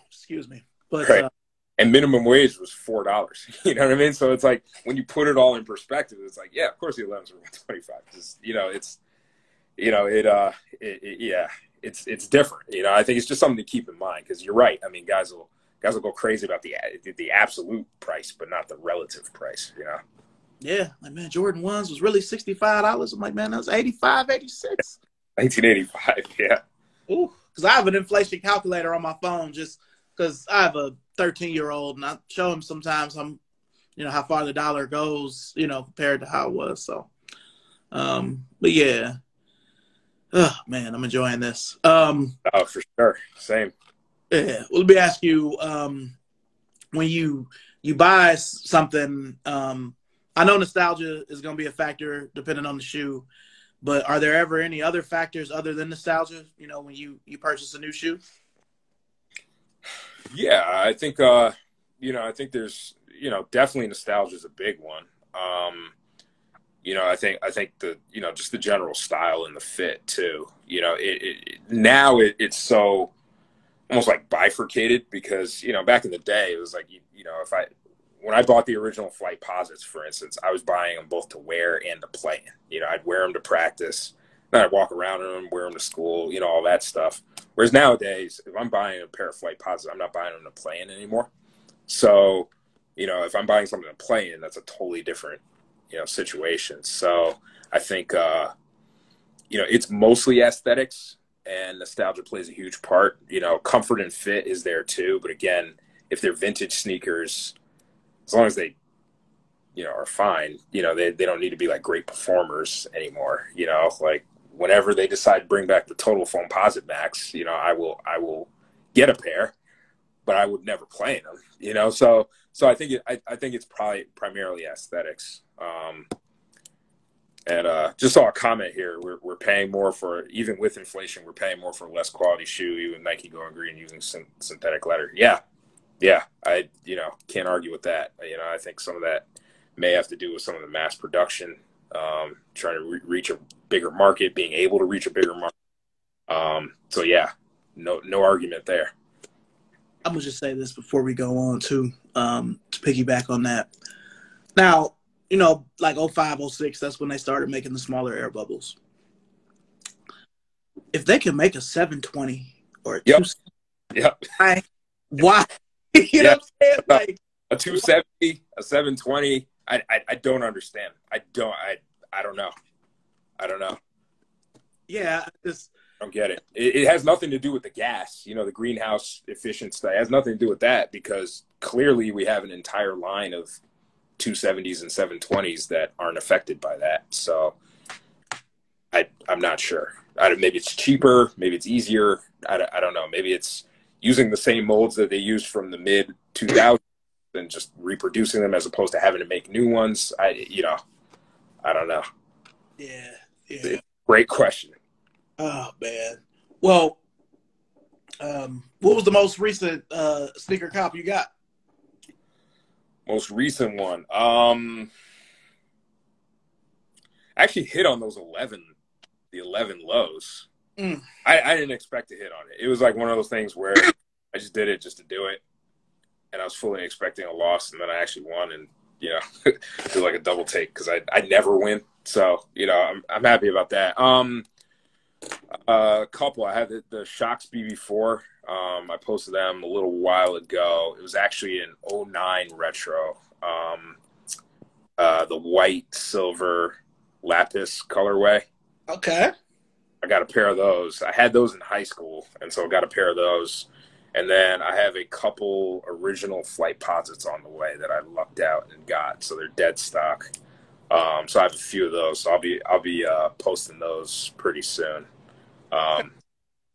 Excuse me. But right. And minimum wage was $4. You know what I mean? So it's like when you put it all in perspective, it's like, yeah, of course the 11s were 125. Because you know, it's different. You know, I think it's just something to keep in mind because you're right. I mean, guys will go crazy about the absolute price, but not the relative price. You know? Yeah, like man, Jordan 1s was really $65. I'm like, man, that was 85, 86. 1985. Yeah. Ooh, because I have an inflation calculator on my phone just because I have a 13-year-old and I show him sometimes you know, how far the dollar goes, you know, compared to how it was. So, but yeah, oh man, I'm enjoying this. Oh, for sure. Same. Yeah. Well, let me ask you, when you buy something, I know nostalgia is going to be a factor depending on the shoe, but are there ever any other factors other than nostalgia, you know, when you purchase a new shoe? Yeah, I think, you know, I think there's, you know, definitely nostalgia is a big one. You know, I think the, you know, just the general style and the fit too, you know, now it's so almost like bifurcated because, you know, back in the day, it was like, you know, when I bought the original Flight Posits, for instance, I was buying them both to wear and to play in. You know, I'd wear them to practice, then I'd walk around in them, wear them to school, you know, all that stuff. Whereas nowadays, if I'm buying a pair of Flight Posits, I'm not buying them to play in anymore. So, you know, if I'm buying something to play in, that's a totally different, you know, situation. So I think, you know, it's mostly aesthetics and nostalgia plays a huge part. You know, comfort and fit is there too. But again, if they're vintage sneakers, as long as they, you know, are fine, you know, they don't need to be like great performers anymore. You know, like whenever they decide to bring back the Total Foam Posit Max, you know, I will get a pair, but I would never play in them, you know? So I think I think it's probably primarily aesthetics. And just saw a comment here. We're paying more for, even with inflation, we're paying more for a less quality shoe, even Nike going green using synthetic leather. Yeah. I, you know, can't argue with that. You know, I think some of that may have to do with some of the mass production, trying to reach a bigger market, being able to reach a bigger market. So yeah, no argument there. I'm gonna just say this before we go on to piggyback on that. Now, you know, like 05, 06, that's when they started making the smaller air bubbles. If they can make a 720 or a 270, why? You know what I'm saying? Like a 270, a 720. I don't understand. I don't know. Yeah, I don't get it. It has nothing to do with the gas, you know, the greenhouse efficiency. It has nothing to do with that because clearly we have an entire line of 270s and 720s that aren't affected by that. So I'm not sure. Maybe it's cheaper. Maybe it's easier. I don't know. Maybe it's using the same molds that they used from the mid 2000s and just reproducing them as opposed to having to make new ones. I don't know. Yeah. Great question. Oh man. Well, what was the most recent sneaker cop you got? Most recent one. I actually hit on those 11 lows. I didn't expect to hit on it. It was like one of those things where I just did it just to do it. And I was fully expecting a loss, and then I actually won and, you know, did like a double take because I never win. So, you know, I'm happy about that. A couple. I had the Shocks BB4. I posted them a little while ago. It was actually an '09 retro. The white, silver, lapis colorway. Okay. I got a pair of those. I had those in high school, and so I got a pair of those. And then I have a couple original Flight Posits on the way that I lucked out and got. So they're dead stock. So I have a few of those. So I'll be posting those pretty soon.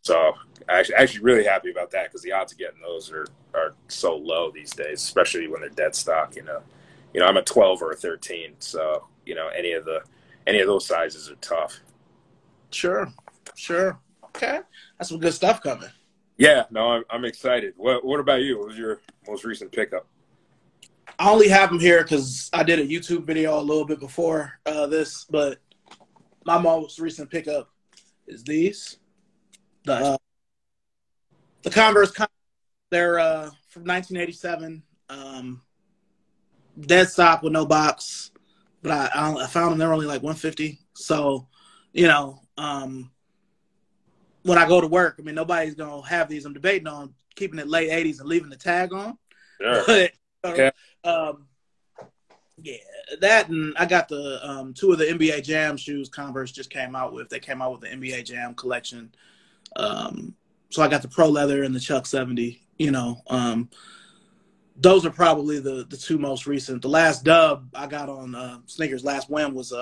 So actually really happy about that because the odds of getting those are so low these days, especially when they're dead stock. You know, I'm a 12 or a 13, so you know any of those sizes are tough. Sure. Okay, that's some good stuff coming. Yeah, no, I'm excited. What about you? What was your most recent pickup? I only have them here because I did a YouTube video a little bit before this, but my most recent pickup is these. The Converse. They're from 1987. Dead stock with no box, but I found them. They're only like $150. So, you know, when I go to work, I mean, nobody's gonna have these. I'm debating on keeping it late 80s and leaving the tag on. Sure. But, Okay. Yeah, that and I got the two of the NBA Jam shoes Converse just came out with. They came out with the NBA Jam collection. So I got the Pro Leather and the Chuck 70. You know, those are probably the two most recent. The last dub I got on sneakers, last win was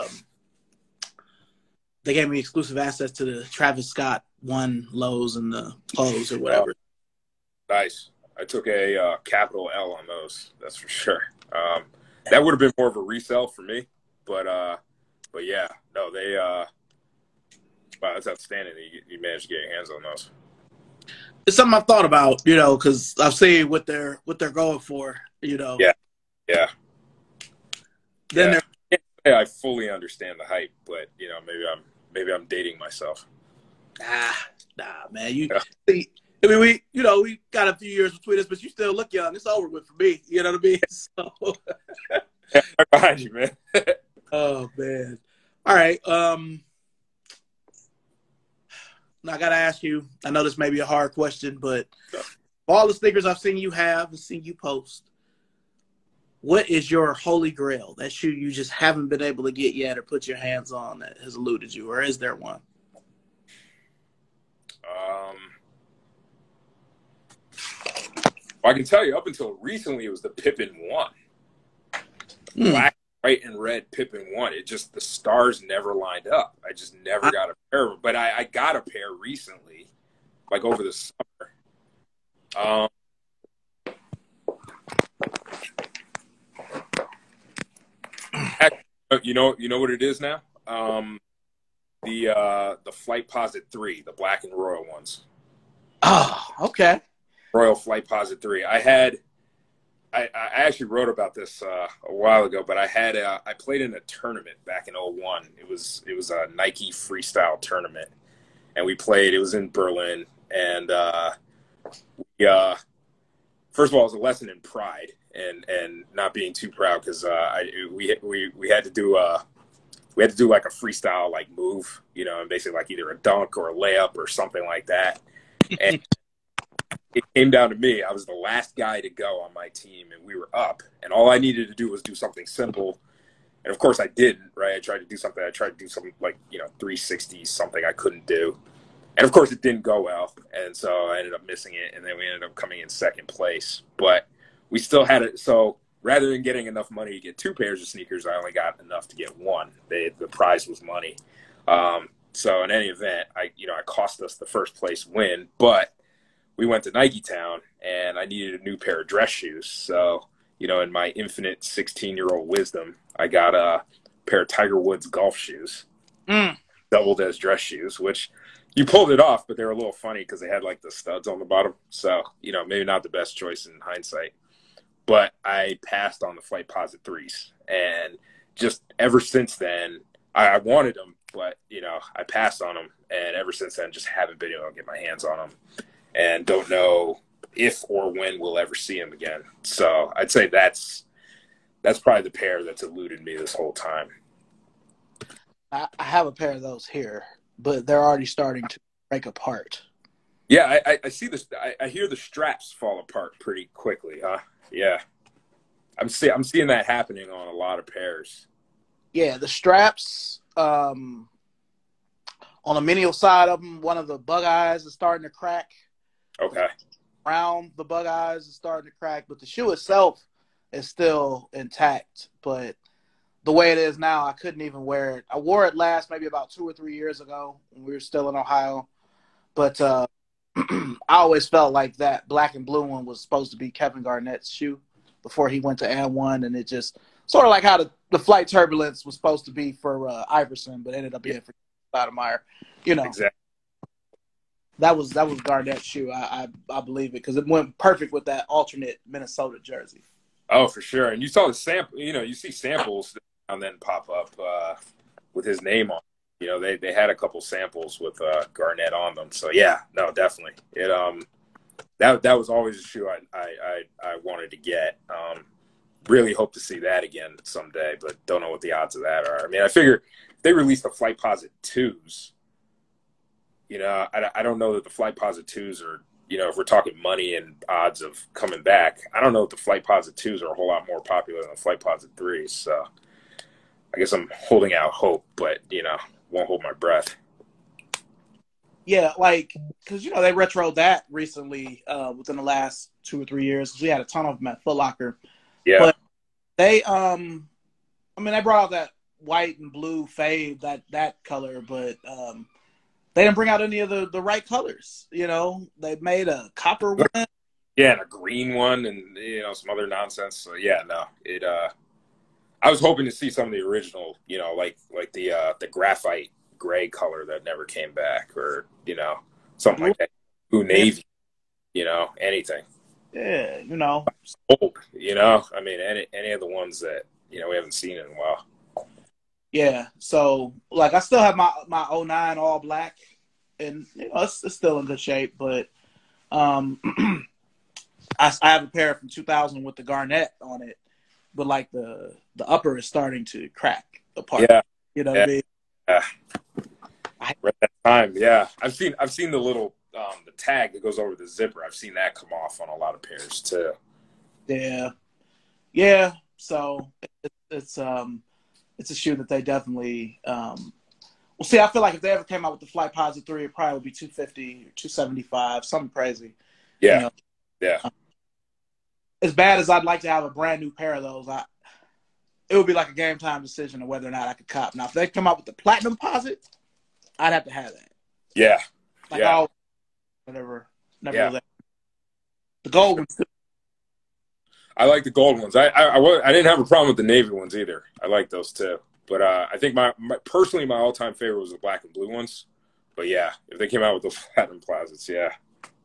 they gave me exclusive access to the Travis Scott 1 lows and the clothes or whatever. Nice. I took a capital L on those. That's for sure. That would have been more of a resell for me, but yeah, no, they wow, that's outstanding that you managed to get your hands on those. It's something I've thought about, you know, because I've seen what they're going for, you know. Yeah, yeah, Then yeah. I fully understand the hype, but you know, maybe I'm dating myself. nah, man. You Yeah. see, I mean, we got a few years between us, but you still look young. It's over with for me. You know what I mean? So, Yeah, right behind you, man. oh man. All right. Now I gotta ask you. I know this may be a hard question, but all the sneakers I've seen you have and seen you post, what is your holy grail? That shoe you just haven't been able to get yet or put your hands on that has eluded you, or is there one? Well, I can tell you, up until recently, it was the Pippin 1. Black, white, and red Pippin 1. It just, the stars never lined up. I just never got a pair of them. But I got a pair recently, like over the summer. You know what it is now? The Flight Posit 3, the black and royal ones. Oh, okay. Royal Flight Posit 3. I actually wrote about this a while ago, but I played in a tournament back in 01. It was a Nike freestyle tournament, and we played. It was in Berlin, and first of all, it was a lesson in pride and not being too proud, because we had to do like a freestyle like move, you know, and basically like either a dunk or a layup or something like that, and it came down to me. I was the last guy to go on my team, and we were up, and all I needed to do was do something simple. And of course I didn't, right? I tried to do something like, you know, 360, something I couldn't do. And of course it didn't go well. And so I ended up missing it. And then we ended up coming in second place, but we still had it. So rather than getting enough money to get 2 pairs of sneakers, I only got enough to get 1. The prize was money. So in any event, it cost us the first place win, but we went to Nike Town, and I needed a new pair of dress shoes. So, you know, in my infinite 16-year-old wisdom, I got a pair of Tiger Woods golf shoes, doubled as dress shoes, which you pulled it off, but they were a little funny because they had like the studs on the bottom. So, you know, maybe not the best choice in hindsight. But I passed on the Flight Posit 3s. And just ever since then, I wanted them, but, you know, I passed on them. And ever since then, just haven't been able to get my hands on them. And don't know if or when we'll ever see him again. So I'd say that's probably the pair that's eluded me this whole time. I have a pair of those here, but they're already starting to break apart. Yeah, I see this. I hear the straps fall apart pretty quickly, huh? Yeah, I'm seeing that happening on a lot of pairs. Yeah, the straps on the medial side of them, one of the bug eyes is starting to crack. Okay. Around the bug eyes is starting to crack, but the shoe itself is still intact. But the way it is now, I couldn't even wear it. I wore it last maybe about 2 or 3 years ago when we were still in Ohio. But I always felt like that black and blue one was supposed to be Kevin Garnett's shoe before he went to And1, and it just sort of like how the Flight Turbulence was supposed to be for Iverson, but ended up being for Stoudemire. You know. Exactly. That was Garnett's shoe. I believe it, because it went perfect with that alternate Minnesota jersey. Oh, for sure. And you saw the sample. You know, you see samples and then pop up with his name on. You know, they had a couple samples with Garnett on them. So yeah, no, definitely. It that was always a shoe I wanted to get. Really hope to see that again someday, but don't know what the odds of that are. I mean, I figure if they released the Flight Posit 2s. You know, I don't know that the Flight Posit 2s are, you know, if we're talking money and odds of coming back, I don't know if the Flight Posit 2s are a whole lot more popular than the Flight Posit 3s. So I guess I'm holding out hope, but, you know, won't hold my breath. Yeah, like, because, you know, they retroed that recently within the last 2 or 3 years, because we had a ton of them at Foot Locker. Yeah. But they, they brought out that white and blue fade, that color, but they didn't bring out any of the right colors. You know, they made a copper one. Yeah, and a green one, and, you know, some other nonsense. So yeah, no, I was hoping to see some of the original, you know, like the graphite gray color that never came back, or you know, something like that. Blue navy, you know, anything. Yeah, you know. Old, you know. I mean, any of the ones that you know we haven't seen in a while. Yeah. So like I still have my '09 all black, and you know it's still in good shape, but I have a pair from 2000 with the garnet on it, but like the upper is starting to crack apart. Yeah, You know yeah, what I mean? yeah. Right that time, yeah. I've seen the little the tag that goes over the zipper. I've seen that come off on a lot of pairs too. Yeah, yeah. So it's a shoe that they definitely well. See, I feel like if they ever came out with the Flight Posit 3, it probably would be 250 or 275, something crazy. You Yeah, know, yeah. as bad as I'd like to have a brand new pair of those, it would be like a game time decision of whether or not I could cop. Now, if they come out with the Platinum Posit, I'd have to have that. Yeah. Like yeah. I'll never Yeah. that. The gold ones too. I like the gold ones. I didn't have a problem with the navy ones either. I like those too. But I think my personally my all-time favorite was the black and blue ones. But yeah, if they came out with those platinum Posits, yeah,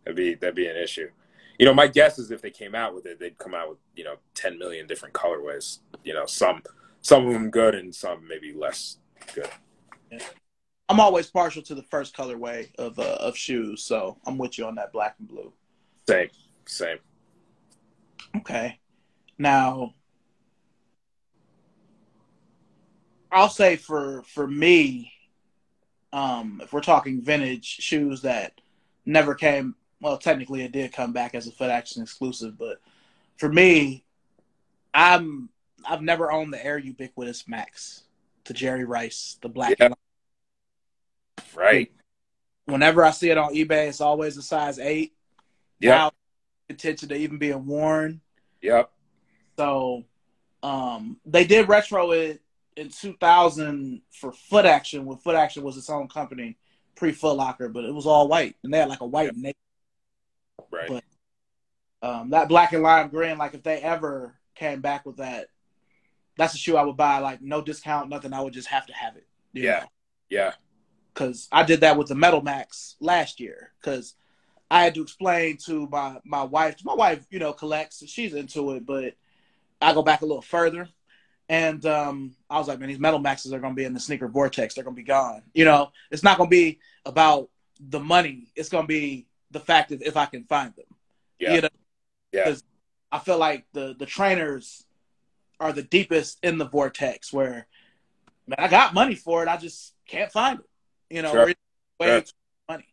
that'd be an issue. You know, my guess is if they came out with it, they'd come out with, you know, 10 million different colorways. You know, some of them good and some maybe less good. Yeah. I'm always partial to the first colorway of shoes, so I'm with you on that black and blue. Same. Okay. Now, I'll say for me, if we're talking vintage shoes that never came, well, technically it did come back as a Foot Action exclusive, but for me, I've never owned the Air Ubiquitous Max, the Jerry Rice, the black and white. Right. Whenever I see it on eBay, it's always a size 8. Yeah. Now, intention to even being worn. Yep. So, they did retro it in 2000 for Foot Action, when Foot Action was its own company, pre-Foot Locker, but it was all white, and they had like a white navy. Right. But that black and lime green, like if they ever came back with that, that's a shoe I would buy, like no discount, nothing. I would just have to have it. You know? Yeah. Because I did that with the Metal Max last year, because I had to explain to my wife. My wife, you know, collects. She's into it, but I go back a little further. And I was like, man, these Metal Maxes are going to be in the sneaker vortex. They're going to be gone. You know, it's not going to be about the money. It's going to be the fact that if I can find them. Yeah. You know? Yeah. Because I feel like the trainers are the deepest in the vortex, where, man, I got money for it. I just can't find it. You know, Sure. way too much money.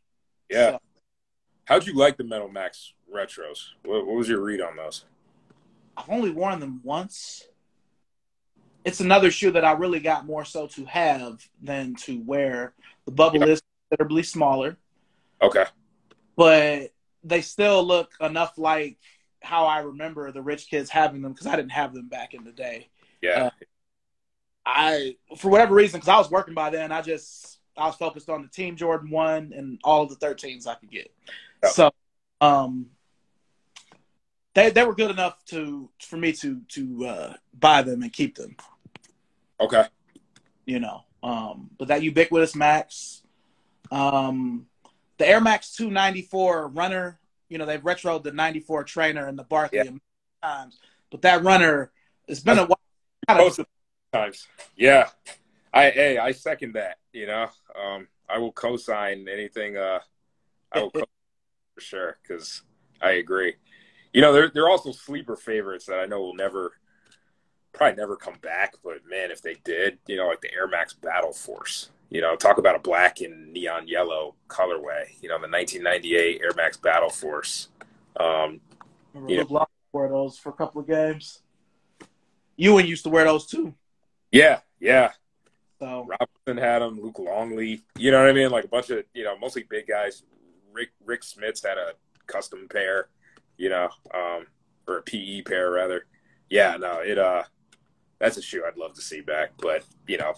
Yeah. So, how'd you like the Metal Max retros? What was your read on those? I've only worn them once. It's another shoe that I really got more so to have than to wear. The bubble is considerably smaller. Okay. But they still look enough like how I remember the rich kids having them, because I didn't have them back in the day. Yeah. For whatever reason, because I was working by then, I was focused on the Team Jordan 1 and all of the 13s I could get. Yep. So they were good enough for me to buy them and keep them. Okay. You know, but that Ubiquitous Max, the Air Max 294 runner, you know, they've retroed the 94 trainer and the Barkley a million times, but that runner, it's been a while. Times. Yeah. I second that, you know. I will co-sign anything. I will co-sign for sure, because I agree. You know, they're also sleeper favorites that I know will probably never come back. But man, if they did, you know, like the Air Max Battle Force. You know, talk about a black and neon yellow colorway. You know, the 1998 Air Max Battle Force. Remember Luke Longley wore those for a couple of games. Ewan used to wear those too. Yeah. So Robinson had them. Luke Longley. You know what I mean? Like a bunch of, you know, mostly big guys. Rick Smits had a custom pair. You know, or a PE pair rather. Yeah, no, that's a shoe I'd love to see back, but you know,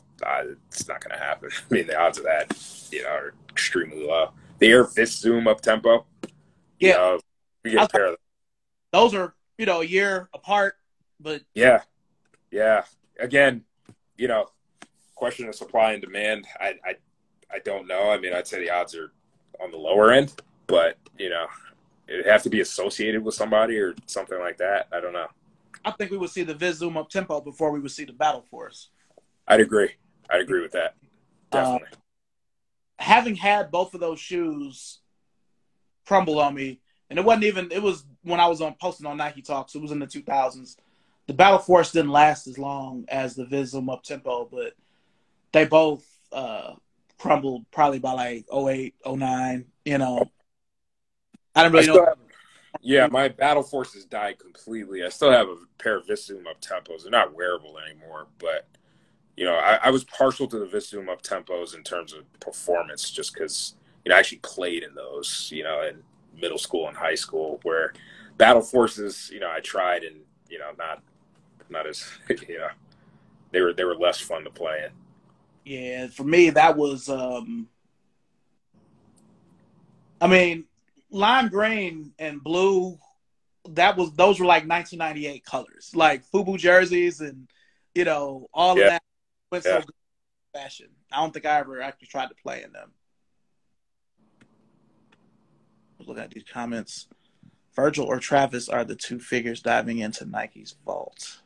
it's not going to happen. I mean, the odds of that, you know, are extremely low. The Air Fist Zoom up tempo. Yeah, you know, we get a pair of those are, you know, a year apart, but yeah, again, you know, question of supply and demand. I don't know. I mean, I'd say the odds are on the lower end, but you know, it'd have to be associated with somebody or something like that. I don't know. I think we would see the Viz Zoom Up Tempo before we would see the Battle Force. I'd agree with that. Definitely. Having had both of those shoes crumble on me, and it was when I was posting on Nike Talks. It was in the 2000s. The Battle Force didn't last as long as the Viz Zoom Up Tempo, but they both crumbled probably by like 08, 09, you know. I don't really know. Yeah, my Battle Forces died completely. I still have a pair of Viz Zoom Up Tempos. They're not wearable anymore, but you know, I was partial to the Viz Zoom Up Tempos in terms of performance just because, you know, I actually played in those, you know, in middle school and high school, where Battle Forces, you know, I tried and, you know, not as, you know, they were less fun to play in. Yeah, for me, that was, I mean, lime green and blue, those were like 1998 colors, like FUBU jerseys and, you know, all of that went so good in fashion. I don't think I ever actually tried to play in them. Look at these comments. Virgil or Travis are the two figures diving into Nike's vault.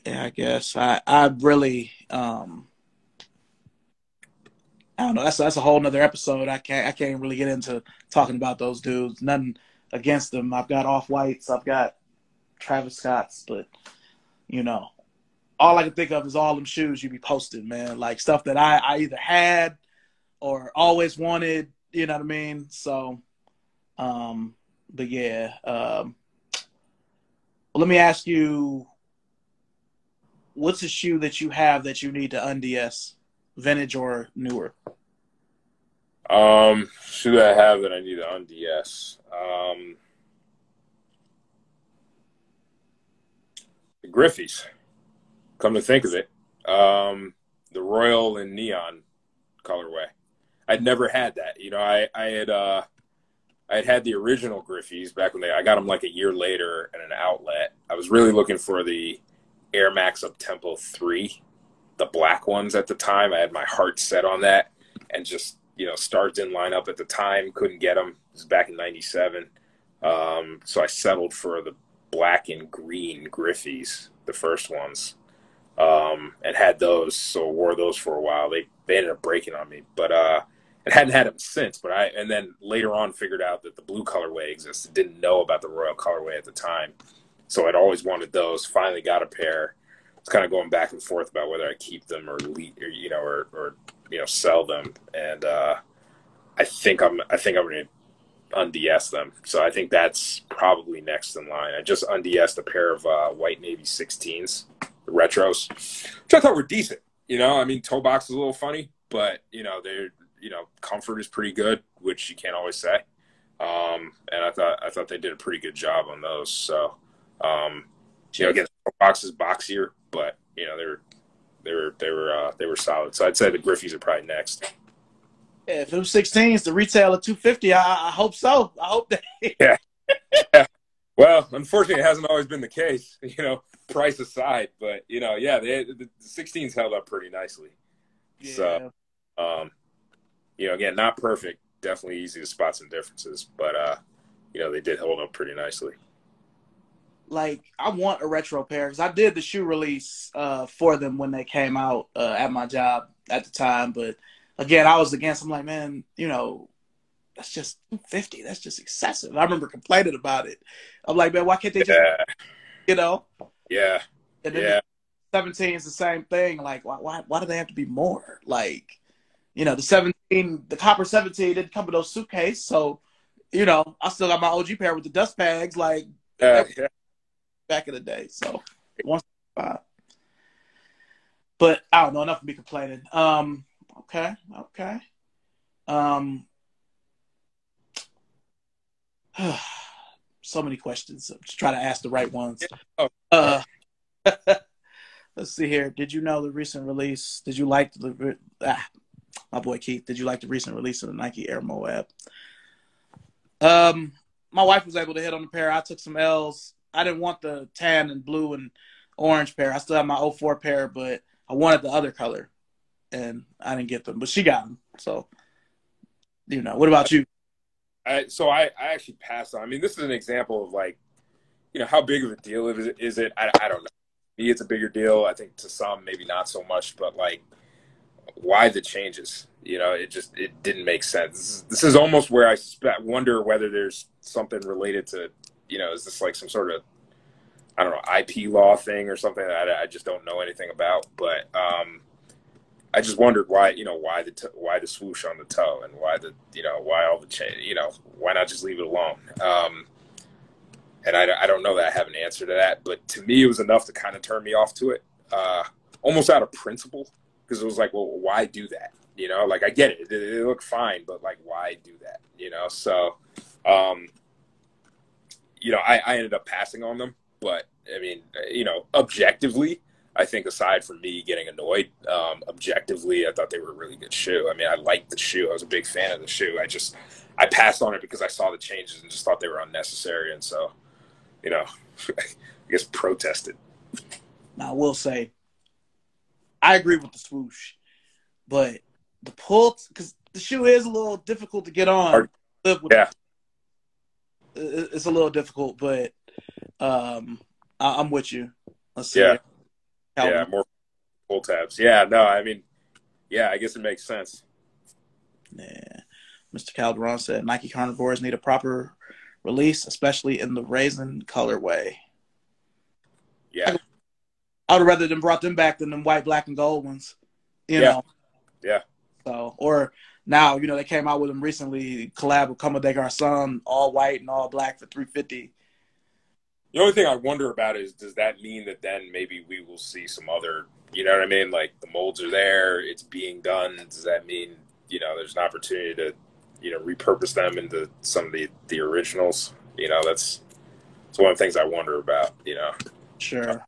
Yeah, I guess I really I don't know. That's a whole nother episode. I can't really get into talking about those dudes. Nothing against them. I've got Off-Whites. I've got Travis Scott's, but you know, all I can think of is all them shoes you be posting, man. Like stuff that I either had or always wanted. You know what I mean? So, but yeah. Well, let me ask you, what's a shoe that you have that you need to unds, vintage or newer? Shoe that I have that I need to unds. The Griffies. Come to think of it, the Royal and Neon colorway. I'd never had that. You know, I had the original Griffies back when I got them like a year later at an outlet. I was really looking for the Air Max Up Tempo 3, the black ones at the time. I had my heart set on that, and just, you know, stars didn't line up at the time. Couldn't get them. It was back in '97. So I settled for the black and green Griffies, the first ones, and had those. So wore those for a while. They ended up breaking on me, but and hadn't had them since. But and then later on figured out that the blue colorway existed. Didn't know about the Royal colorway at the time. So I'd always wanted those. Finally got a pair. It's kind of going back and forth about whether I keep them or you know, or you know, sell them. And I think I'm going to unds them. So I think that's probably next in line. I just unds'd a pair of white navy 16s, the retros, which I thought were decent. You know, I mean, toe box is a little funny, but you know, comfort is pretty good, which you can't always say. And I thought they did a pretty good job on those. So, you know, again, the toe box is boxier, but you know, they were solid. So I'd say the Griffies are probably next. Yeah, if it was 16s, the retail at $250, I hope so. I hope that. Yeah. Yeah. Well, unfortunately, it hasn't always been the case, you know, price aside. But, you know, yeah, the 16s held up pretty nicely. Yeah. So, you know, again, not perfect. Definitely easy to spot some differences. But, you know, they did hold up pretty nicely. Like, I want a retro pair because I did the shoe release for them when they came out at my job at the time. But, again, I was against. I'm like, man, you know, that's just $250. That's just excessive. I remember complaining about it. I'm like, man, why can't they just, you know? Yeah. And then 17 is the same thing. Like, why do they have to be more? Like, you know, the copper 17 didn't come with those suitcase. So, you know, I still got my OG pair with the dust bags, like back in the day. So, 165. But I don't know, enough of me complaining. Okay. So many questions. I'm just trying to ask the right ones. Let's see here. Did you know the recent release? Did you like my boy Keith? Did you like the recent release of the Nike Air Moab? My wife was able to hit on the pair. I took some L's. I didn't want the tan and blue and orange pair. I still have my '04 pair, but I wanted the other color, and I didn't get them. But she got them. So, what about you? So I actually passed on. I mean, this is an example of like, how big of a deal is it? I don't know. Me, it's a bigger deal. I think to some, maybe not so much, but like, why the changes? It didn't make sense. This is almost where I wonder whether there's something related to, is this like some sort of, I don't know, IP law thing or something that I just don't know anything about. But I just wondered why the swoosh on the toe and why all the change, why not just leave it alone? And I don't know that I have an answer to that, but to me, it was enough to kind of turn me off to it, almost out of principle, because it was like, well, why do that? Like I get it. It looked fine, but like, why do that? So, I ended up passing on them, but I mean, objectively, I think aside from me getting annoyed, objectively, I thought they were a really good shoe. I mean, I liked the shoe. I was a big fan of the shoe. I passed on it because I saw the changes and just thought they were unnecessary. And so, I guess protested. Now, I will say, I agree with the swoosh, but the pull, because the shoe is a little difficult to get on. Yeah. It's a little difficult, but I'm with you. Let's see. Yeah. Yeah, more pull tabs. Yeah, no, I mean, yeah, I guess it makes sense. Yeah. Mr. Calderon said Nike carnivores need a proper release, especially in the raisin colorway. Yeah. I would rather them brought them back than them white, black, and gold ones. You know? Yeah. So, or now, they came out with them recently, collab with Como de Garçon, all white and all black for $350. The only thing I wonder about is, does that mean that then maybe we will see some other, you know what I mean? Like the molds are there, it's being done. Does that mean, there's an opportunity to, repurpose them into some of the originals? That's one of the things I wonder about, Sure.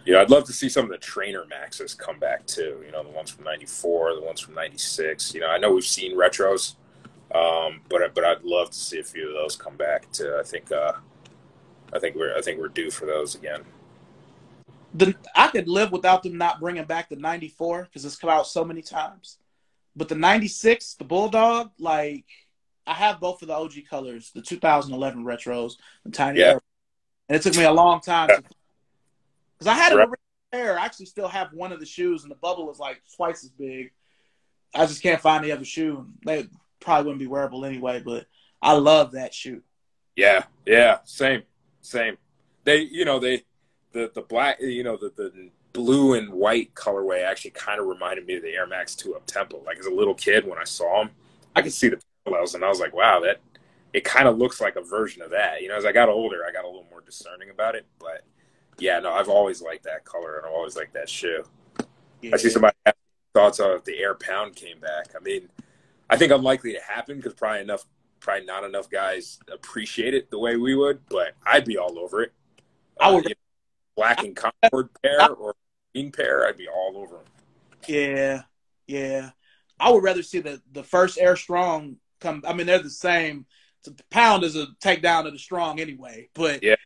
I'd love to see some of the trainer maxes come back too. The ones from ’94, the ones from '96. I know we've seen retros, but I'd love to see a few of those come back too. I think we're due for those again. I could live without them not bringing back the '94 because it's come out so many times. But the '96, the Bulldog, like I have both of the OG colors, the 2011 retros, the tiny air, and it took me a long time because I had an original pair. I actually still have one of the shoes, and the bubble is like twice as big. I just can't find the other shoe. They probably wouldn't be wearable anyway, but I love that shoe. Yeah, same. They, the black, the blue and white colorway actually kind of reminded me of the Air Max 2 up Temple. Like as a little kid, when I saw them, I could see the parallels, and I was like, wow, it kind of looks like a version of that. As I got older, I got a little more discerning about it. But yeah, no, I've always liked that color, and I've always liked that shoe. Yeah. I see somebody have thoughts on if the Air Pound came back. I mean, I think unlikely to happen because probably not enough guys appreciate it the way we would, but I'd be all over it. I would black and Concord pair or green pair, I'd be all over them. Yeah. I would rather see the first Air Strong come. I mean, they're the same. The Pound is a takedown of the Strong anyway, but yeah.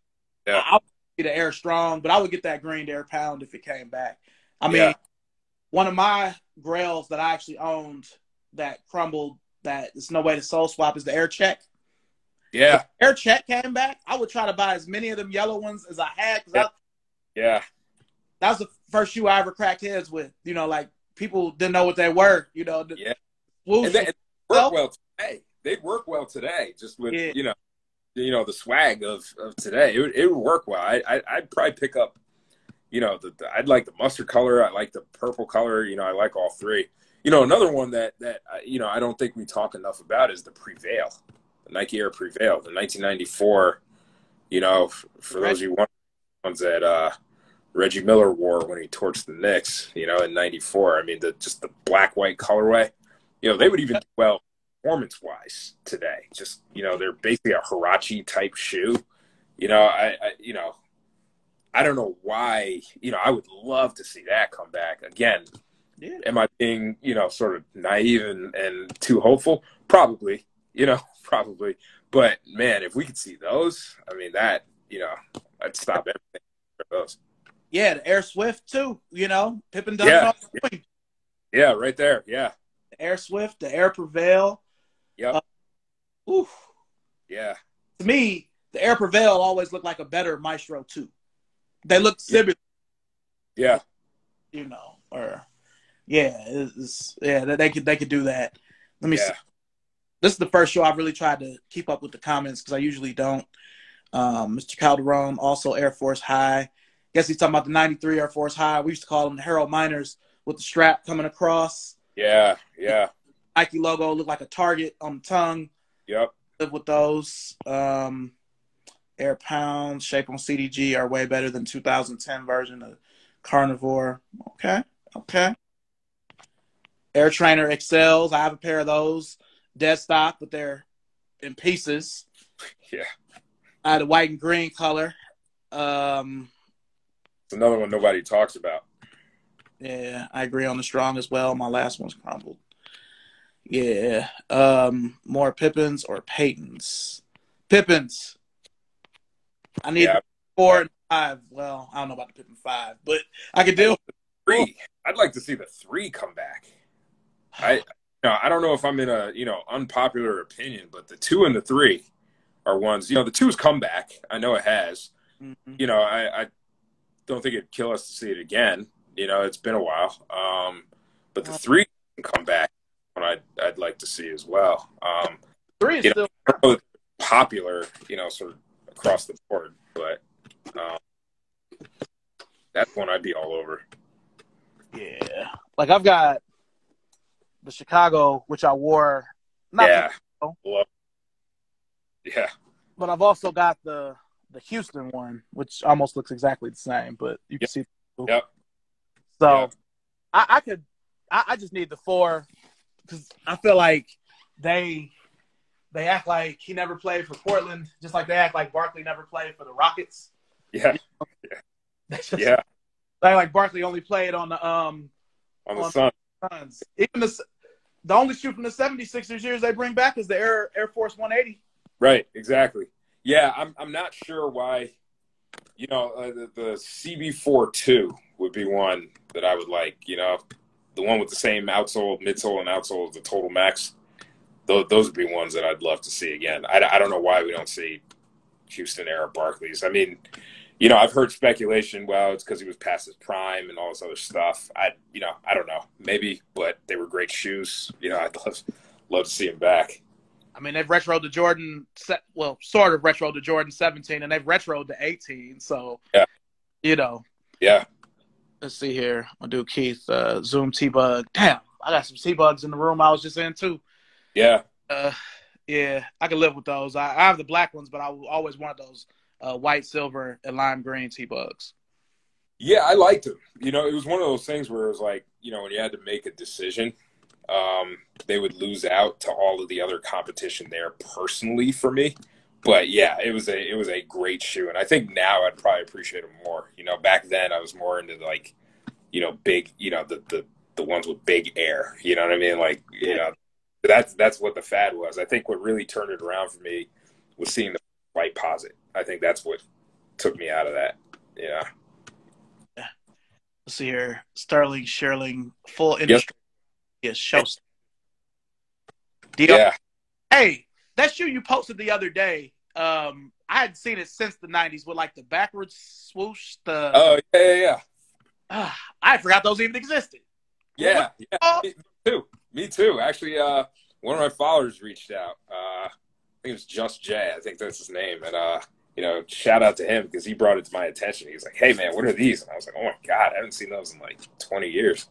I would see the Air Strong, but I would get that green Air Pound if it came back. I mean, one of my Grails that I actually owned that crumbled, that there's no way to soul swap, is the Air Check. Yeah. If Air Check came back, I would try to buy as many of them yellow ones as I had. Yeah. That was the first shoe I ever cracked heads with. Like people didn't know what they were. Yeah. And they work well today. They'd work well today, just with the swag of today. It would work well. I'd probably pick up. I'd like the mustard color. I like the purple color. I like all three. Another one that I don't think we talk enough about is the Prevail, the Nike Air Prevail, the 1994. For those of you ones that Reggie Miller wore when he torched the Knicks, in '94. I mean, just the black-white colorway. They would even do well performance-wise today. Just they're basically a Huarache type shoe. I don't know why. I would love to see that come back again. Yeah. Am I being, sort of naive and too hopeful? Probably, probably. But man, if we could see those, I mean, that, I'd stop everything those. Yeah, the Air Swift too. You know, Pippen does it Yeah. all the time. Yeah, right there. Yeah. The Air Swift, the Air Prevail. Yep. Oof. Yeah. To me, the Air Prevail always looked like a better Maestro too. They look Yeah. similar, Yeah. you know, or yeah, they could do that. Let me see. Yeah. This is the first show I've really tried to keep up with the comments because I usually don't. Mr. Calderon, also Air Force High. Guess he's talking about the 93 Air Force High. We used to call them the Harold Miners with the strap coming across. Yeah. Yeah. Nike logo looked like a target on the tongue. Yep. Live with those. Air Pounds, Shape on CDG are way better than 2010 version of Carnivore. Okay. Air Trainer XLs. I have a pair of those. Dead stock, but they're in pieces. Yeah. I had a white and green color. It's another one nobody talks about. Yeah, I agree on the strong as well. My last one's crumbled. Yeah. More Pippins or Paytons? Pippins. I need 4 and 5. Well, I don't know about the Pippin 5, but I could deal with 3. I'd like to see the 3 come back. I don't know if I'm in a unpopular opinion, but the 2 and the 3 are ones. The 2's come back. I know it has. Mm-hmm. I don't think it'd kill us to see it again. It's been a while. But the 3 can come back. One I'd like to see as well. 3 is still popular. Sort of across the board, but that's one I'd be all over. Yeah, like I've got the Chicago, which I wore. Yeah. But I've also got the Houston one, which almost looks exactly the same, but you can see. Yep. So I just need the 4 because I feel like they act like he never played for Portland, just like they act like Barkley never played for the Rockets. Yeah. They like Barkley only played on the Suns. Even the only shoe from the 76ers years they bring back is the Air Force 180. Right, exactly. Yeah, I'm not sure why. The CB42 would be one that I would like. The one with the same outsole, midsole, and outsole as the Total Max. Those would be ones that I'd love to see again. I don't know why we don't see Houston era Barclays. I mean, I've heard speculation. Well, it's because he was past his prime and all this other stuff. I don't know. Maybe, but they were great shoes. I'd love to see him back. I mean, they've retroed to Jordan. Well, sort of retroed to Jordan 17, and they've retroed to 18. So, yeah. Yeah. Let's see here. I'll do Keith. Zoom T-Bug. Damn, I got some T-Bugs in the room I was just in, too. Yeah. Yeah, I can live with those. I have the black ones, but I always wanted those white, silver, and lime green T-Bugs. Yeah, I liked them. It was one of those things where it was like, when you had to make a decision, they would lose out to all of the other competition there personally for me. But yeah, it was a great shoe, and I think now I'd probably appreciate them more. Back then I was more into like, big, the ones with big air. You know what I mean? Like, that's what the fad was. I think what really turned it around for me was seeing the white posit. I think that's what took me out of that. Yeah. Let's see here. Sterling Sherling, full industry. Yes, show. Yeah. Hey, that shoe you posted the other day, I hadn't seen it since the 90s with like the backwards swoosh. Oh, yeah. I forgot those even existed. Yeah. Me too. Actually, one of my followers reached out. I think it was Just Jay. I think that's his name. And, shout out to him because he brought it to my attention. He was like, hey, man, what are these? And I was like, oh, my God, I haven't seen those in like 20 years.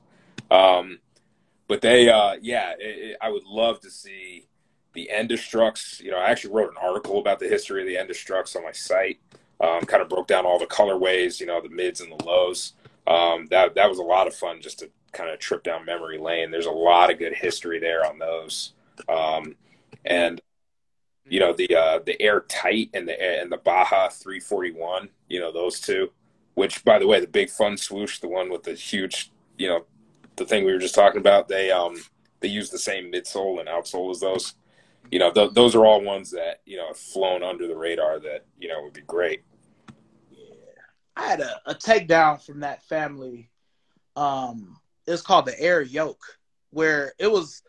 But they, I would love to see the Endestructs. I actually wrote an article about the history of the Endestructs on my site. Kind of broke down all the colorways, the mids and the lows. That was a lot of fun just to kind of trip down memory lane. There's a lot of good history there on those. And the Airtight and the Baja 341, those two, which by the way, the Big Fun swoosh, the one with the huge, the thing we were just talking about, they use the same midsole and outsole as those. Those are all ones that, have flown under the radar that, would be great. Yeah. I had a takedown from that family. It's called the Air Yoke, where it was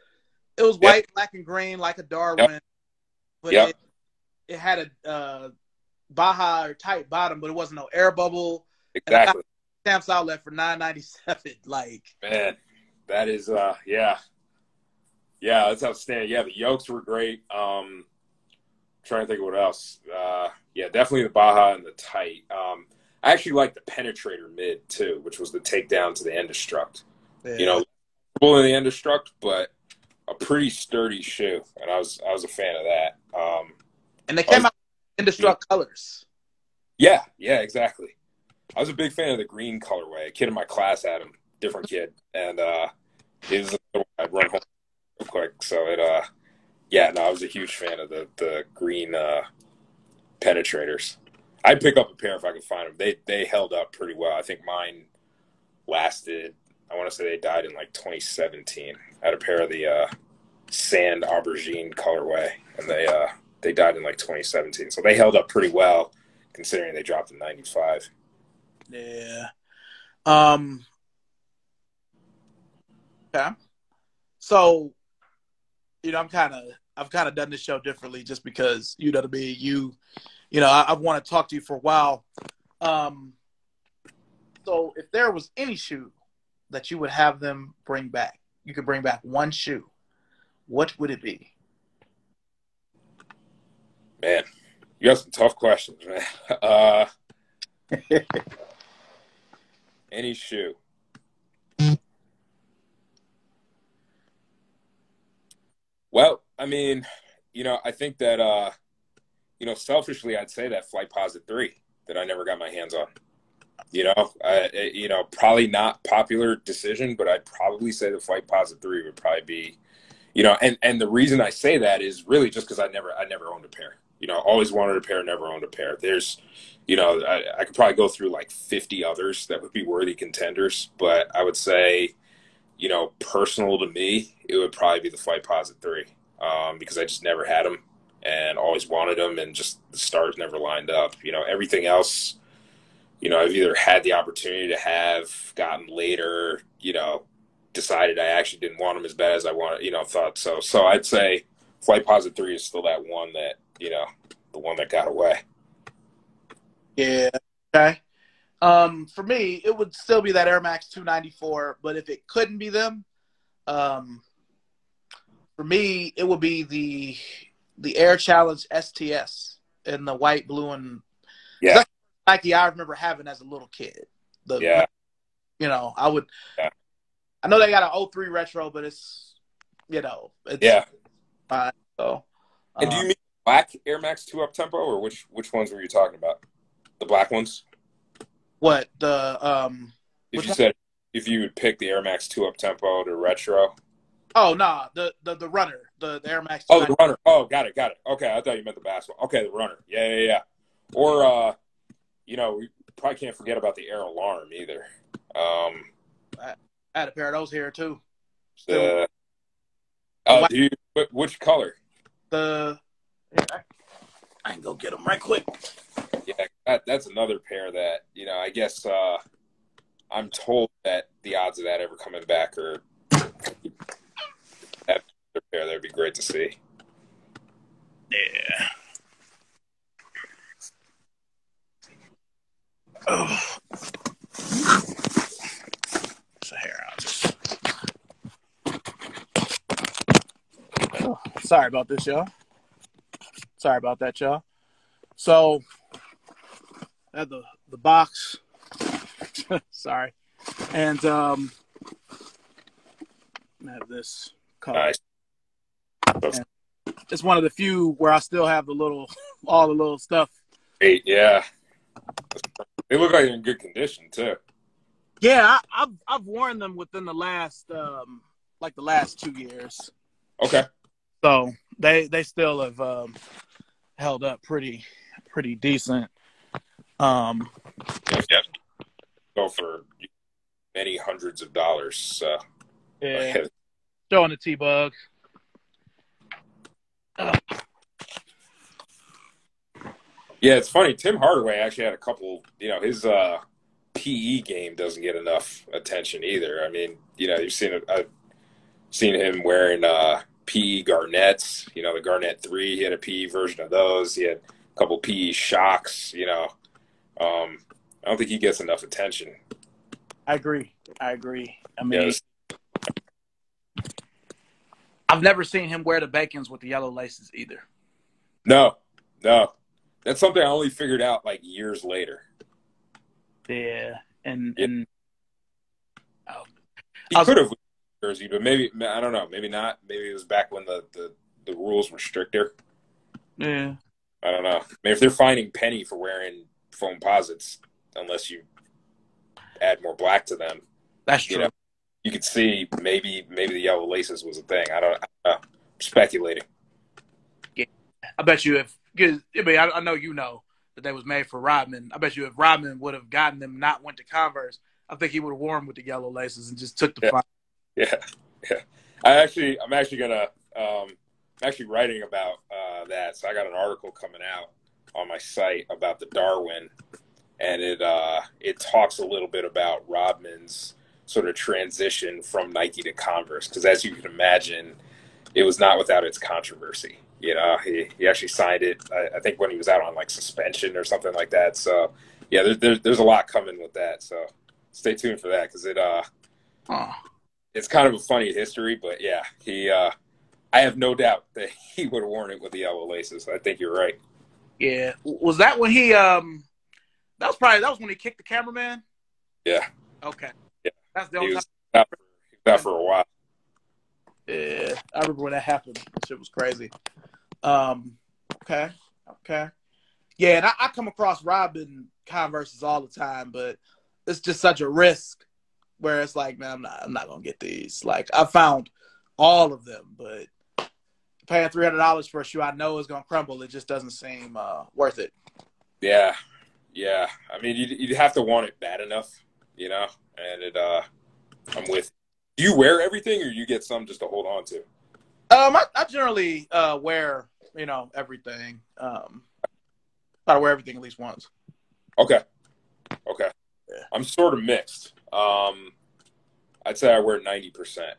white, black, and green like a Darwin, but it had a Baja or tight bottom, but it wasn't no air bubble. Exactly. Stamps outlet for $9.97. Like, man, that is yeah, that's outstanding. Yeah, the yokes were great. Trying to think of what else. Yeah, definitely the Baja and the tight. I actually like the penetrator mid too, which was the takedown to the Indestruct. yeah. You know, full in the Indestruct, but a pretty sturdy shoe, and I was a fan of that. And they came out in Indestruct colors. Yeah, exactly. I was a big fan of the green colorway. A kid in my class had him, different kid, and it was I'd run home real quick. So I was a huge fan of the green penetrators. I'd pick up a pair if I could find them. They held up pretty well. I think mine lasted. I want to say they died in like 2017. I had a pair of the sand aubergine colorway, and they died in like 2017. So they held up pretty well, considering they dropped in 95. Yeah. Okay. So, I've kind of done this show differently just because, I want to talk to you for a while. So if there was any shoe that you would have them bring back, you could bring back one shoe, what would it be? Man, you got some tough questions, man. Any shoe. Well, I mean, I think that, selfishly, I'd say that Flight Posit 3 that I never got my hands on. Probably not popular decision, but I'd probably say the Flight Posit 3 would probably be, and the reason I say that is really just because I never owned a pair. Always wanted a pair, never owned a pair. There's, I could probably go through like 50 others that would be worthy contenders, but I would say, personal to me, it would probably be the Flight Posit 3, because I just never had them and always wanted them, and just the stars never lined up. Everything else, I've either had the opportunity to have, gotten later, decided I actually didn't want them as bad as I wanted, thought so. So I'd say Flight Posit 3 is still that one that, the one that got away. Yeah. Okay. For me, it would still be that Air Max 294, but if it couldn't be them, for me, it would be the Air Challenge STS in the white, blue, and Nike I remember having as a little kid. I would. Yeah. I know they got an 03 retro, but it's fine. So, and do you mean black Air Max 2 up tempo, or which ones were you talking about? The black ones? What the If you said if you would pick the Air Max 2 up tempo to retro. Oh no, the runner, the Air Max. Oh, the runner. Oh, got it. Okay, I thought you meant the basketball. Okay, the runner. Yeah. Or we probably can't forget about the Air Alarm either. I had a pair of those here too. Which color? I can go get them right quick. Yeah, that's another pair that, I guess I'm told that the odds of that ever coming back are that pair that'd be great to see. Yeah. Oh. So here, I'll just. Oh, sorry about this, y'all. Sorry about that, y'all. So, I had the box. Sorry. And I have this color. Nice. And it's one of the few where I still have all the little stuff. Great, yeah. They look like they're in good condition too. Yeah, I've worn them within the last the last 2 years. Okay. So they still have held up pretty decent. Yeah. Go for many hundreds of dollars. So. Yeah. Showing the T-Bug. Yeah, it's funny. Tim Hardaway actually had a couple. You know, his PE game doesn't get enough attention either. I mean, you know, I've seen him wearing PE Garnets. You know, the Garnet 3. He had a PE version of those. He had a couple PE Shocks. You know, I don't think he gets enough attention. I agree. I mean, I've never seen him wear the Bacons with the yellow laces either. No. That's something I only figured out like years later. Yeah, and he could have jersey, but maybe I don't know. Maybe not. Maybe it was back when the rules were stricter. Yeah, I don't know. I mean, if they're fining Penny for wearing foam posits, unless you add more black to them, that's true. You know, you could see maybe the yellow laces was a thing. I don't know. I'm speculating. Yeah, I bet you I know you know that they was made for Rodman. I bet you if Rodman would have gotten them, not went to Converse, I think he would have worn with the yellow laces and just took the fine. Yeah. I'm actually writing about that. So I got an article coming out on my site about the Darwin, and it talks a little bit about Rodman's sort of transition from Nike to Converse, because as you can imagine, it was not without its controversy. You know, he actually signed it, I think, when he was out on like suspension or something like that. So yeah, there's a lot coming with that. So stay tuned for that, because it's kind of a funny history. But yeah, I have no doubt that he would have worn it with the yellow laces. I think you're right. Yeah, was that when he that was when he kicked the cameraman? Yeah. Okay. Yeah. That's the only time. He was out for a while. Yeah, I remember when that happened. That shit was crazy. Okay. Yeah, and I come across Robin Converses all the time, but it's just such a risk where it's like, man, I'm not gonna get these. Like, I found all of them, but paying $300 for a shoe I know is gonna crumble, it just doesn't seem worth it. Yeah. I mean, you'd have to want it bad enough, you know. And I'm with. Do you wear everything, or you get some just to hold on to? I generally wear, everything. I wear everything at least once. Okay. Yeah. I'm sort of mixed. I'd say I wear 90%.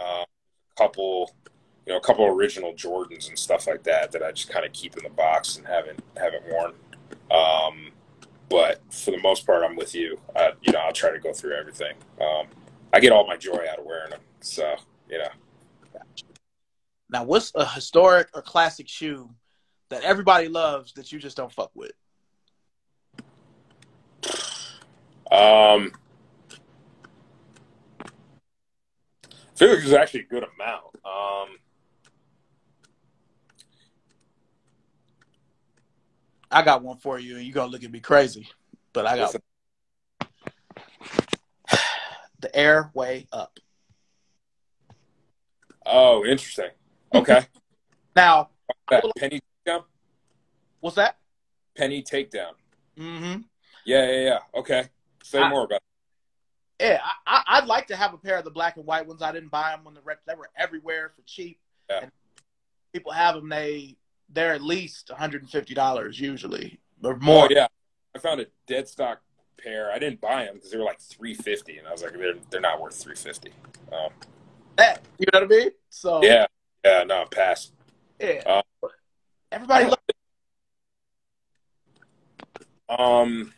A couple original Jordans and stuff like that I just kind of keep in the box and haven't worn. But for the most part, I'm with you. I'll try to go through everything. I get all my joy out of wearing them. So, Now, what's a historic or classic shoe that everybody loves that you just don't fuck with? I feel like there's actually a good amount. I got one for you, and you're going to look at me crazy, but I got the Air Way Up. Oh, interesting. Okay. Now, Penny takedown? What's that? Penny takedown. Mm-hmm. Yeah. Okay. Say more about it. Yeah, I'd like to have a pair of the black and white ones. I didn't buy them when they were everywhere for cheap. Yeah. And people have them. They're at least $150 usually or more. Oh, yeah. I found a dead stock pair. I didn't buy them because they were like $350, and I was like, they're not worth $350. You know what I mean? So yeah, no, pass. Yeah, everybody loves it.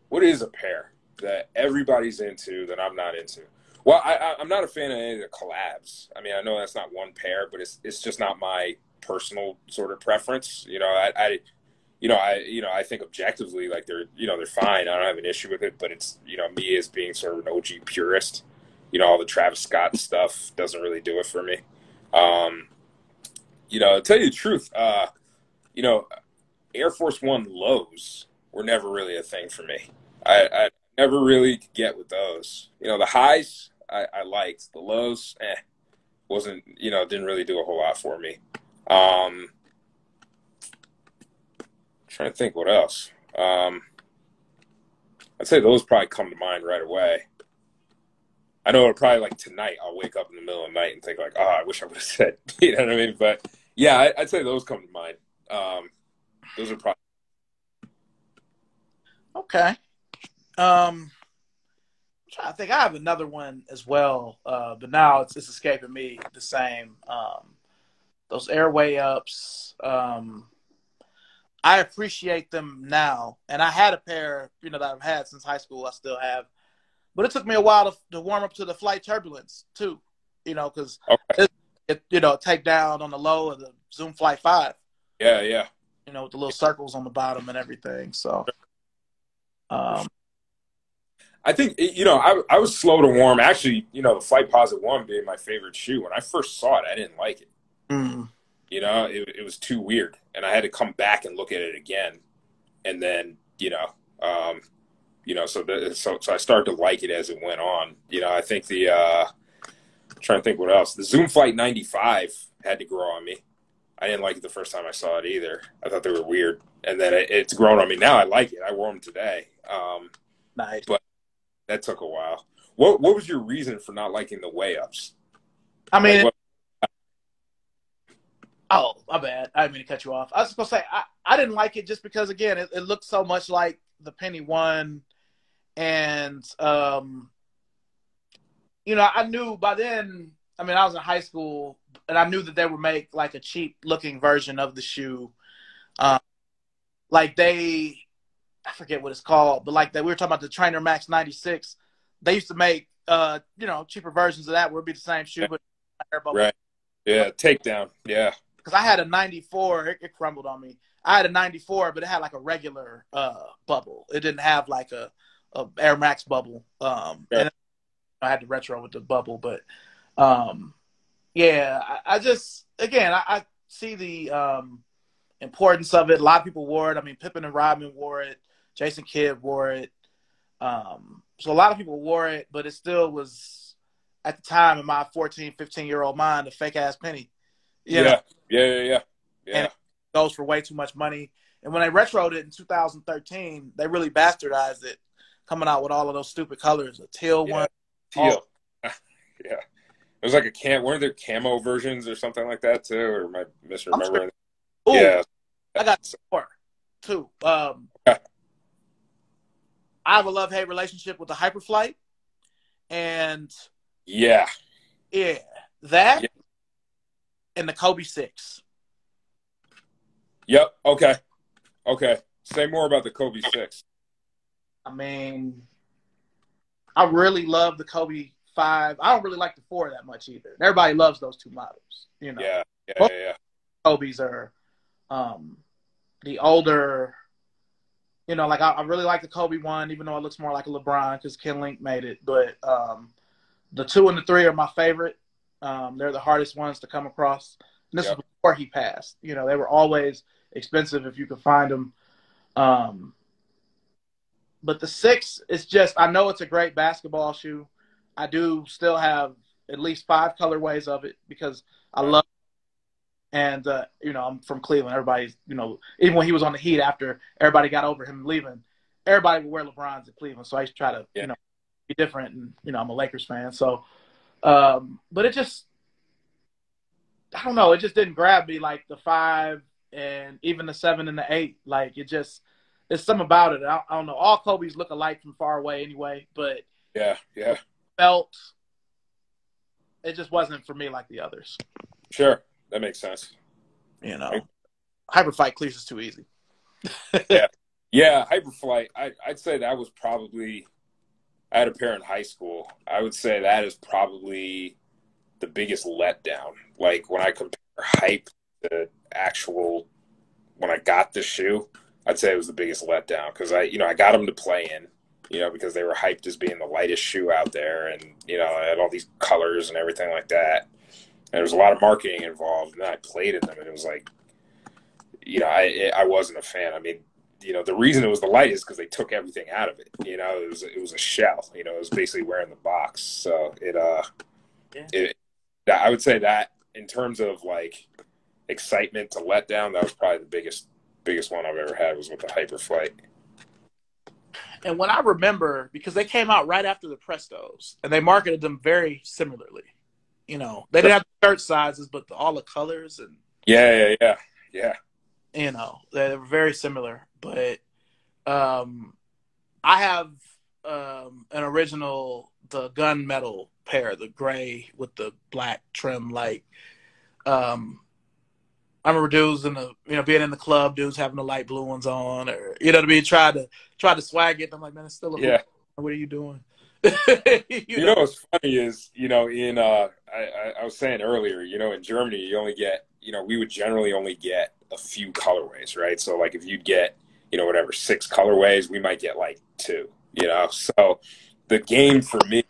What is a pair that everybody's into that I'm not into? Well, I'm not a fan of any of the collabs. I mean, I know that's not one pair, but it's just not my personal sort of preference. I think objectively, like they're fine. I don't have an issue with it, but it's, me as being sort of an OG purist, all the Travis Scott stuff doesn't really do it for me. To tell you the truth, Air Force One lows were never really a thing for me. I never really could get with those. The highs I liked. The lows, wasn't, didn't really do a whole lot for me. Trying to think what else. I'd say those probably come to mind right away. I know probably like tonight I'll wake up in the middle of the night and think like, I wish I would have said, you know what I mean? But yeah, I'd say those come to mind. Those are probably Okay. I think I have another one as well, but now it's escaping me the same. Those airway ups. I appreciate them now, and I had a pair, that I've had since high school. I still have, but it took me a while to warm up to the flight turbulence too. Because Okay. take down on the low of the Zoom Flight 5. Yeah, yeah. With the little circles on the bottom and everything. So, I think I was slow to warm. Actually, the Flight Posit 1 being my favorite shoe. When I first saw it, I didn't like it. mm. It was too weird, and I had to come back and look at it again, and then so I started to like it as it went on. I think trying to think what else. The Zoom Flight 95 had to grow on me. I didn't like it the first time I saw it either. I thought they were weird, and then it's grown on me. Now I like it. I wore them today. Nice. But that took a while. What was your reason for not liking the way ups? I mean, oh, my bad. I didn't mean to cut you off. I was just gonna say I didn't like it just because again it looked so much like the Penny One, and I knew by then. I mean, I was in high school, and I knew that they would make like a cheap looking version of the shoe, like I forget what it's called, but like that we were talking about the Trainer Max 96. They used to make cheaper versions of that where it'd be the same shoe, but right, yeah, takedown, yeah. Because I had a 94, it crumbled on me. I had a 94, but it had like a regular bubble. It didn't have like a Air Max bubble. And I had the retro with the bubble, but yeah, I just again I see the importance of it. A lot of people wore it. I mean, Pippen and Rodman wore it. Jason Kidd wore it. So a lot of people wore it, but it still was, at the time, in my 14, 15-year-old mind, a fake-ass penny. Yeah. And it goes for way too much money. And when they retroed it in 2013, they really bastardized it, coming out with all of those stupid colors. A teal one. Teal. Yeah. It was like one of their camo versions or something like that, too, or am I misremembering? Ooh, yeah. I got more, too. I have a love-hate relationship with the Hyperflight, and that and the Kobe 6. Yep. Okay. Say more about the Kobe 6. I mean, I really love the Kobe 5. I don't really like the 4 that much either. Everybody loves those two models. Yeah. Kobe's are the older. Like I really like the Kobe 1, even though it looks more like a LeBron because Ken Link made it. But the 2 and the 3 are my favorite. They're the hardest ones to come across. And this is before he passed. They were always expensive if you could find them. But the 6 is just, I know it's a great basketball shoe. I do still have at least 5 colorways of it because I love it. And, I'm from Cleveland. Everybody's, even when he was on the Heat after everybody got over him leaving, everybody would wear LeBrons in Cleveland. So I used to try to, be different. And, I'm a Lakers fan. So, but it just, I don't know. It just didn't grab me like the 5 and even the 7 and the 8. Like it's something about it. I don't know. All Kobe's look alike from far away anyway, but yeah. Felt it just wasn't for me like the others. Sure. That makes sense. Hyperflight cleats is too easy. Yeah, Hyperflight. I'd say that was probably. I had a pair in high school. I would say that is probably the biggest letdown. Like when I compare hype to actual, when I got the shoe, I'd say it was the biggest letdown because I got them to play in, because they were hyped as being the lightest shoe out there, and I had all these colors and everything like that. And there was a lot of marketing involved, and I played in them, and it was like, I wasn't a fan. I mean, the reason it was the light is because they took everything out of it. It was a shell. It was basically wearing the box. So I would say that in terms of like excitement to let down, that was probably the biggest one I've ever had was with the Hyperflight. And when I remember, because they came out right after the Prestos, and they marketed them very similarly. They didn't have the shirt sizes, but all the colors and yeah. They were very similar. But I have an original, the gunmetal pair, the gray with the black trim. Like, I remember dudes in the, being in the club, dudes having the light blue ones on, or you know what I mean, try to swag it. I'm like, man, it's still a hoop. Yeah. What are you doing? You know what's funny is, in I was saying earlier, in Germany you only get, we would generally only get a few colorways, right? So like if you'd get, whatever, 6 colorways, we might get like 2, So the game for me,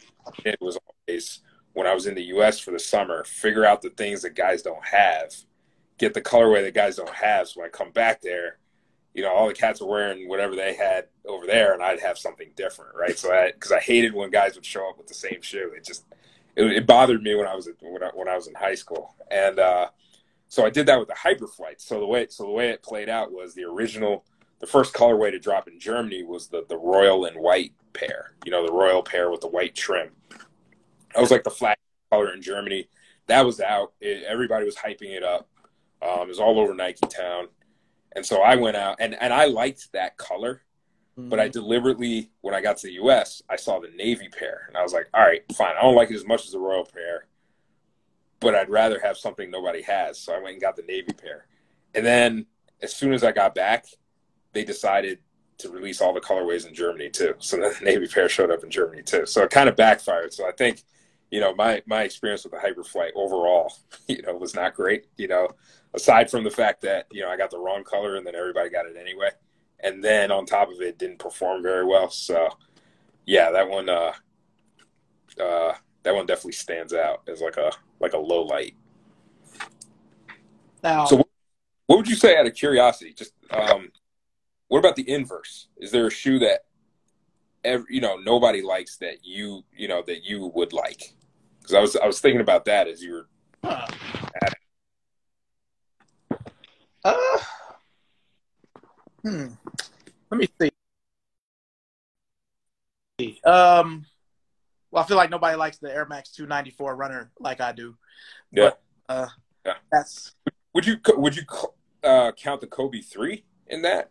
it was always, when I was in the US for the summer, figure out the things that guys don't have, get the colorway that guys don't have. So when I come back there, all the cats are wearing whatever they had over there, and I'd have something different, right? So because I hated when guys would show up with the same shoe. It bothered me when I was in high school, and so I did that with the Hyperflight. So the way it played out was the first colorway to drop in Germany was the royal and white pair. The royal pair with the white trim. That was like the flag color in Germany. That was out. Everybody was hyping it up. It was all over Nike Town. And so I went out, and I liked that color, but I deliberately, when I got to the U.S., I saw the navy pair. And I was like, all right, fine. I don't like it as much as the royal pair, but I'd rather have something nobody has. So I went and got the navy pair. And then as soon as I got back, they decided to release all the colorways in Germany too. So then the navy pair showed up in Germany too. So it kind of backfired. So I think, my experience with the Hyperflight overall, was not great, aside from the fact that, I got the wrong color and then everybody got it anyway. And then on top of it, didn't perform very well. So yeah, that one definitely stands out as like a low light. Now, so what would you say, out of curiosity, just, what about the inverse? Is there a shoe that nobody likes that you would like? Because I was thinking about that as you were at it. Let me see. Well, I feel like nobody likes the Air Max 294 runner like I do. Yeah. But, yeah. That's. Would you count the Kobe 3 in that?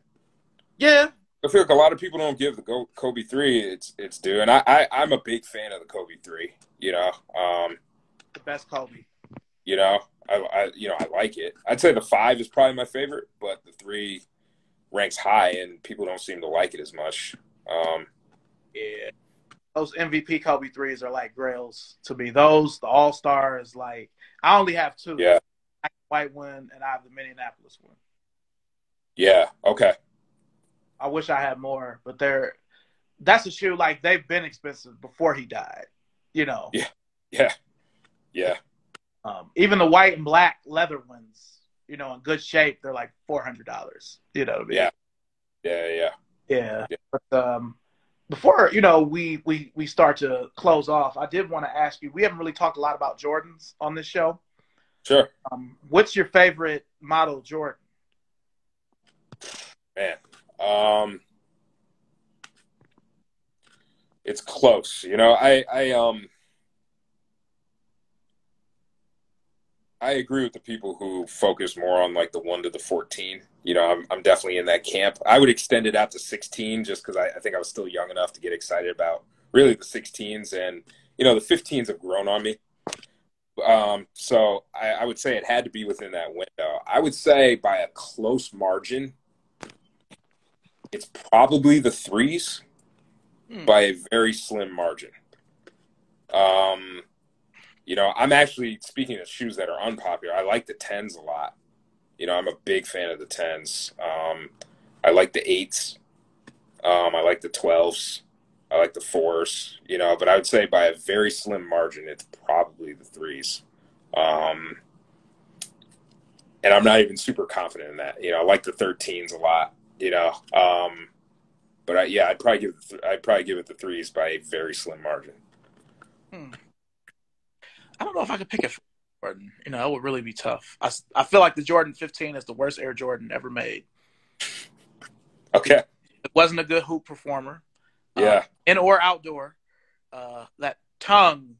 Yeah. I feel like a lot of people don't give the Kobe 3 its due, and I'm a big fan of the Kobe 3. The best Kobe. I like it. I'd say the 5 is probably my favorite, but the 3 ranks high, and people don't seem to like it as much. Yeah, those MVP Kobe 3s are like grails to me. Those, the All Stars, like I only have 2. Yeah, I have the white one and I have the Minneapolis one. Yeah. Okay. I wish I had more, but that's a shoe, like they've been expensive before he died. Yeah. Even the white and black leather ones, in good shape, they're like $400. You know what I mean? Yeah. But before we start to close off, I did want to ask you. We haven't really talked a lot about Jordans on this show. Sure. What's your favorite model Jordan? Man, it's close. I agree with the people who focus more on like the 1 to the 14. I'm definitely in that camp. I would extend it out to 16 just because I think I was still young enough to get excited about really the 16s, and the 15s have grown on me. So I would say it had to be within that window. I would say by a close margin, it's probably the 3s by a very slim margin. I'm actually, speaking of shoes that are unpopular, I like the 10s a lot. I'm a big fan of the 10s. I like the 8s. I like the 12s. I like the 4s, but I would say by a very slim margin, it's probably the 3s. And I'm not even super confident in that. I like the 13s a lot, but I'd probably give it the 3s by a very slim margin. I don't know if I could pick a Jordan. It would really be tough. I feel like the Jordan 15 is the worst Air Jordan ever made. Okay. It wasn't a good hoop performer. Yeah. In or outdoor. That tongue.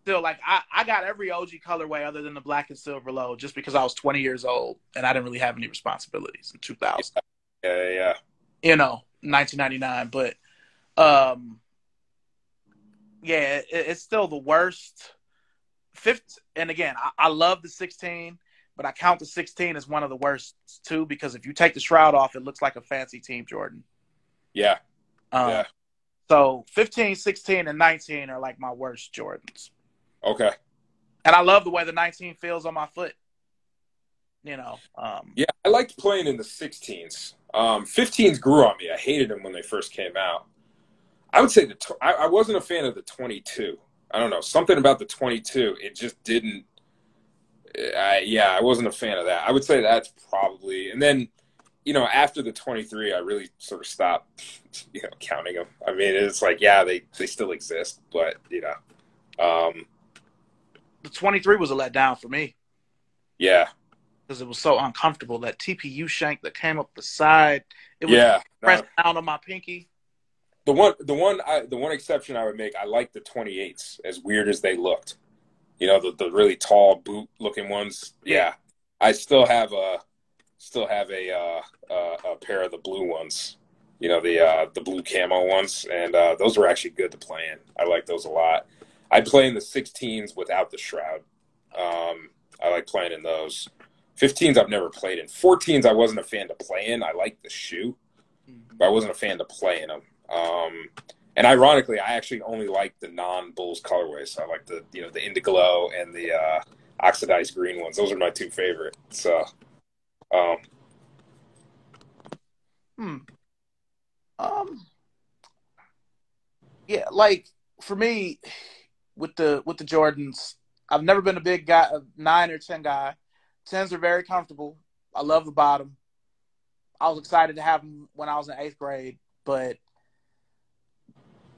Still, like, I got every OG colorway other than the black and silver low just because I was 20 years old and I didn't really have any responsibilities in 2000. Yeah. 1999. But yeah, it's still the worst. Fifth, and again, I love the 16, but I count the 16 as one of the worst too, because if you take the shroud off, it looks like a fancy Team Jordan. Yeah. Yeah. So 15, 16, and 19 are like my worst Jordans. Okay. And I love the way the 19 feels on my foot. You know. Yeah, I liked playing in the 16s. 15s grew on me. I hated them when they first came out. I would say I wasn't a fan of the 22. I don't know, something about the 22. It just didn't. I wasn't a fan of that. I would say that's probably, and then, after the 23, I really sort of stopped, counting them. I mean, it's like, yeah, they still exist, but the 23 was a letdown for me. Yeah. Because it was so uncomfortable. That TPU shank that came up the side, it was pressed down on my pinky. The one exception I would make, I like the 28s, as weird as they looked. The really tall boot looking ones. Yeah, I still have a pair of the blue ones. The blue camo ones, and those were actually good to play in. I like those a lot. I play in the 16s without the shroud. I like playing in those. 15s I've never played in. 14s I wasn't a fan to play in. I liked the shoe, but I wasn't a fan to play in them. And ironically, I actually only like the non-Bulls colorways. So I like the Indiglo and the oxidized green ones. Those are my two favorite. So, yeah, like for me, with the Jordans, I've never been a big guy, a 9 or 10 guy. 10s are very comfortable. I love the bottom. I was excited to have them when I was in 8th grade, but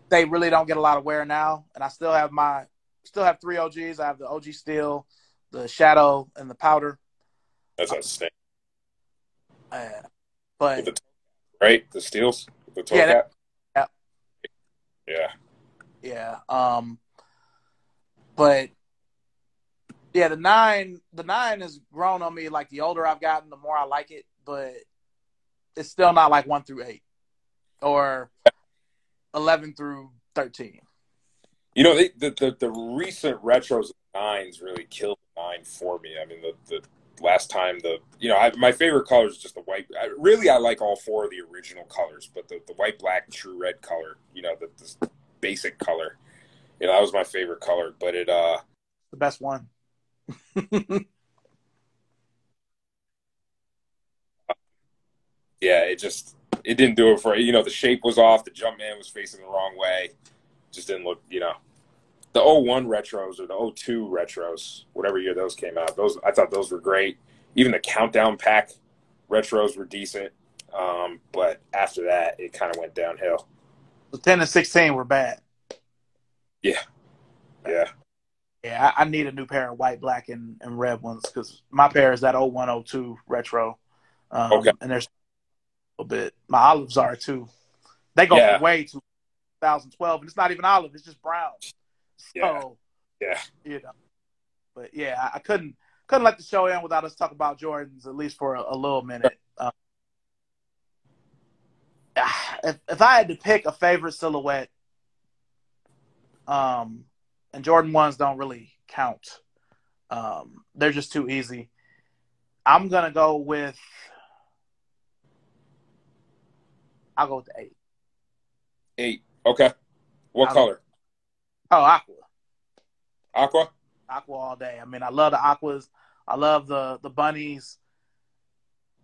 they really don't get a lot of wear now. And I still have 3 OGs. I have the OG Steel, the Shadow, and the Powder. That's outstanding. But right, the Steels, the toe cap. Yeah. But yeah, the nine has grown on me. Like the older I've gotten, the more I like it. But it's still not like 1 through 8 or 11 through 13. The recent retros of 9s really killed the 9 for me. I mean, the last time my favorite color is just the white. I like all 4 of the original colors, but the white, black, true red color, the basic color, that was my favorite color. But the best one. Yeah, it didn't do it for the shape was off, the jump man was facing the wrong way, just didn't look. The 01 retros or the 02 retros, whatever year those came out, I thought those were great. Even the countdown pack retros were decent, but after that it kind of went downhill. The 10 and 16 were bad. Yeah. I need a new pair of white, black, and red ones because my pair is that 01, 02 retro. Okay. And there's a little bit. My olives are too. They go way too 2012, and it's not even olive; it's just brown. So But yeah, I couldn't let the show end without us talking about Jordans at least for a little minute. If I had to pick a favorite silhouette, and Jordan 1s don't really count. They're just too easy. I'm gonna go with. I'll go with the 8. 8. Okay. What color? Aqua. Aqua? Aqua all day. I mean, I love the aquas. I love the bunnies.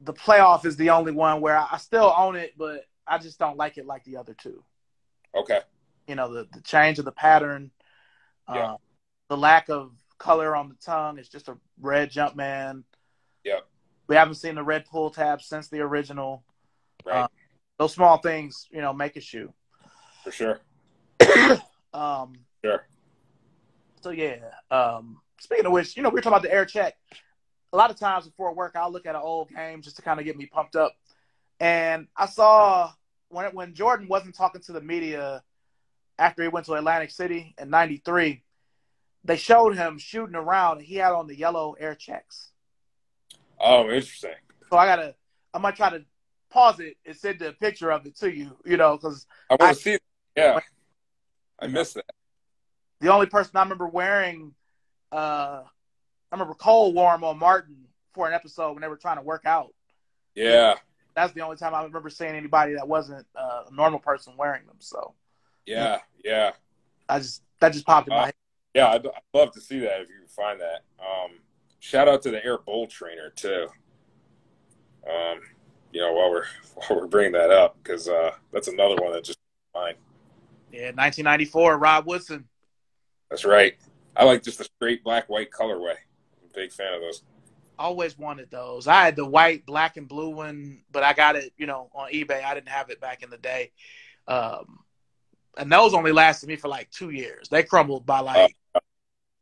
The playoff is the only one where I still own it, but I just don't like it like the other two. Okay. The change of the pattern, the lack of color on the tongue. It's just a red Jumpman. Yeah. We haven't seen the red pull tab since the original. Right. Those small things, make a shoe. For sure. Sure. So yeah. Speaking of which, we were talking about the air check. A lot of times before work, I'll look at an old game just to kind of get me pumped up. And I saw when Jordan wasn't talking to the media after he went to Atlantic City in '93, they showed him shooting around, and he had on the yellow air checks. Oh, interesting. So I might try to pause it and send a picture of it to you, you know, because I want to see it. Yeah. I missed that. The only person I remember wearing, I remember Cole wore them on Martin for an episode when they were trying to work out. Yeah. That's the only time I remember seeing anybody that wasn't a normal person wearing them. So yeah. that just popped in my head. Yeah, I'd love to see that if you can find that. Shout out to the Air Bowl trainer too. You know, while we're bringing that up, because that's another one that just fine. Yeah, 1994, Rob Woodson. That's right. I like just the straight black-white colorway. I'm a big fan of those. Always wanted those. I had the white, black, and blue one, but I got it, you know, on eBay. I didn't have it back in the day. And those only lasted me for like 2 years. They crumbled by like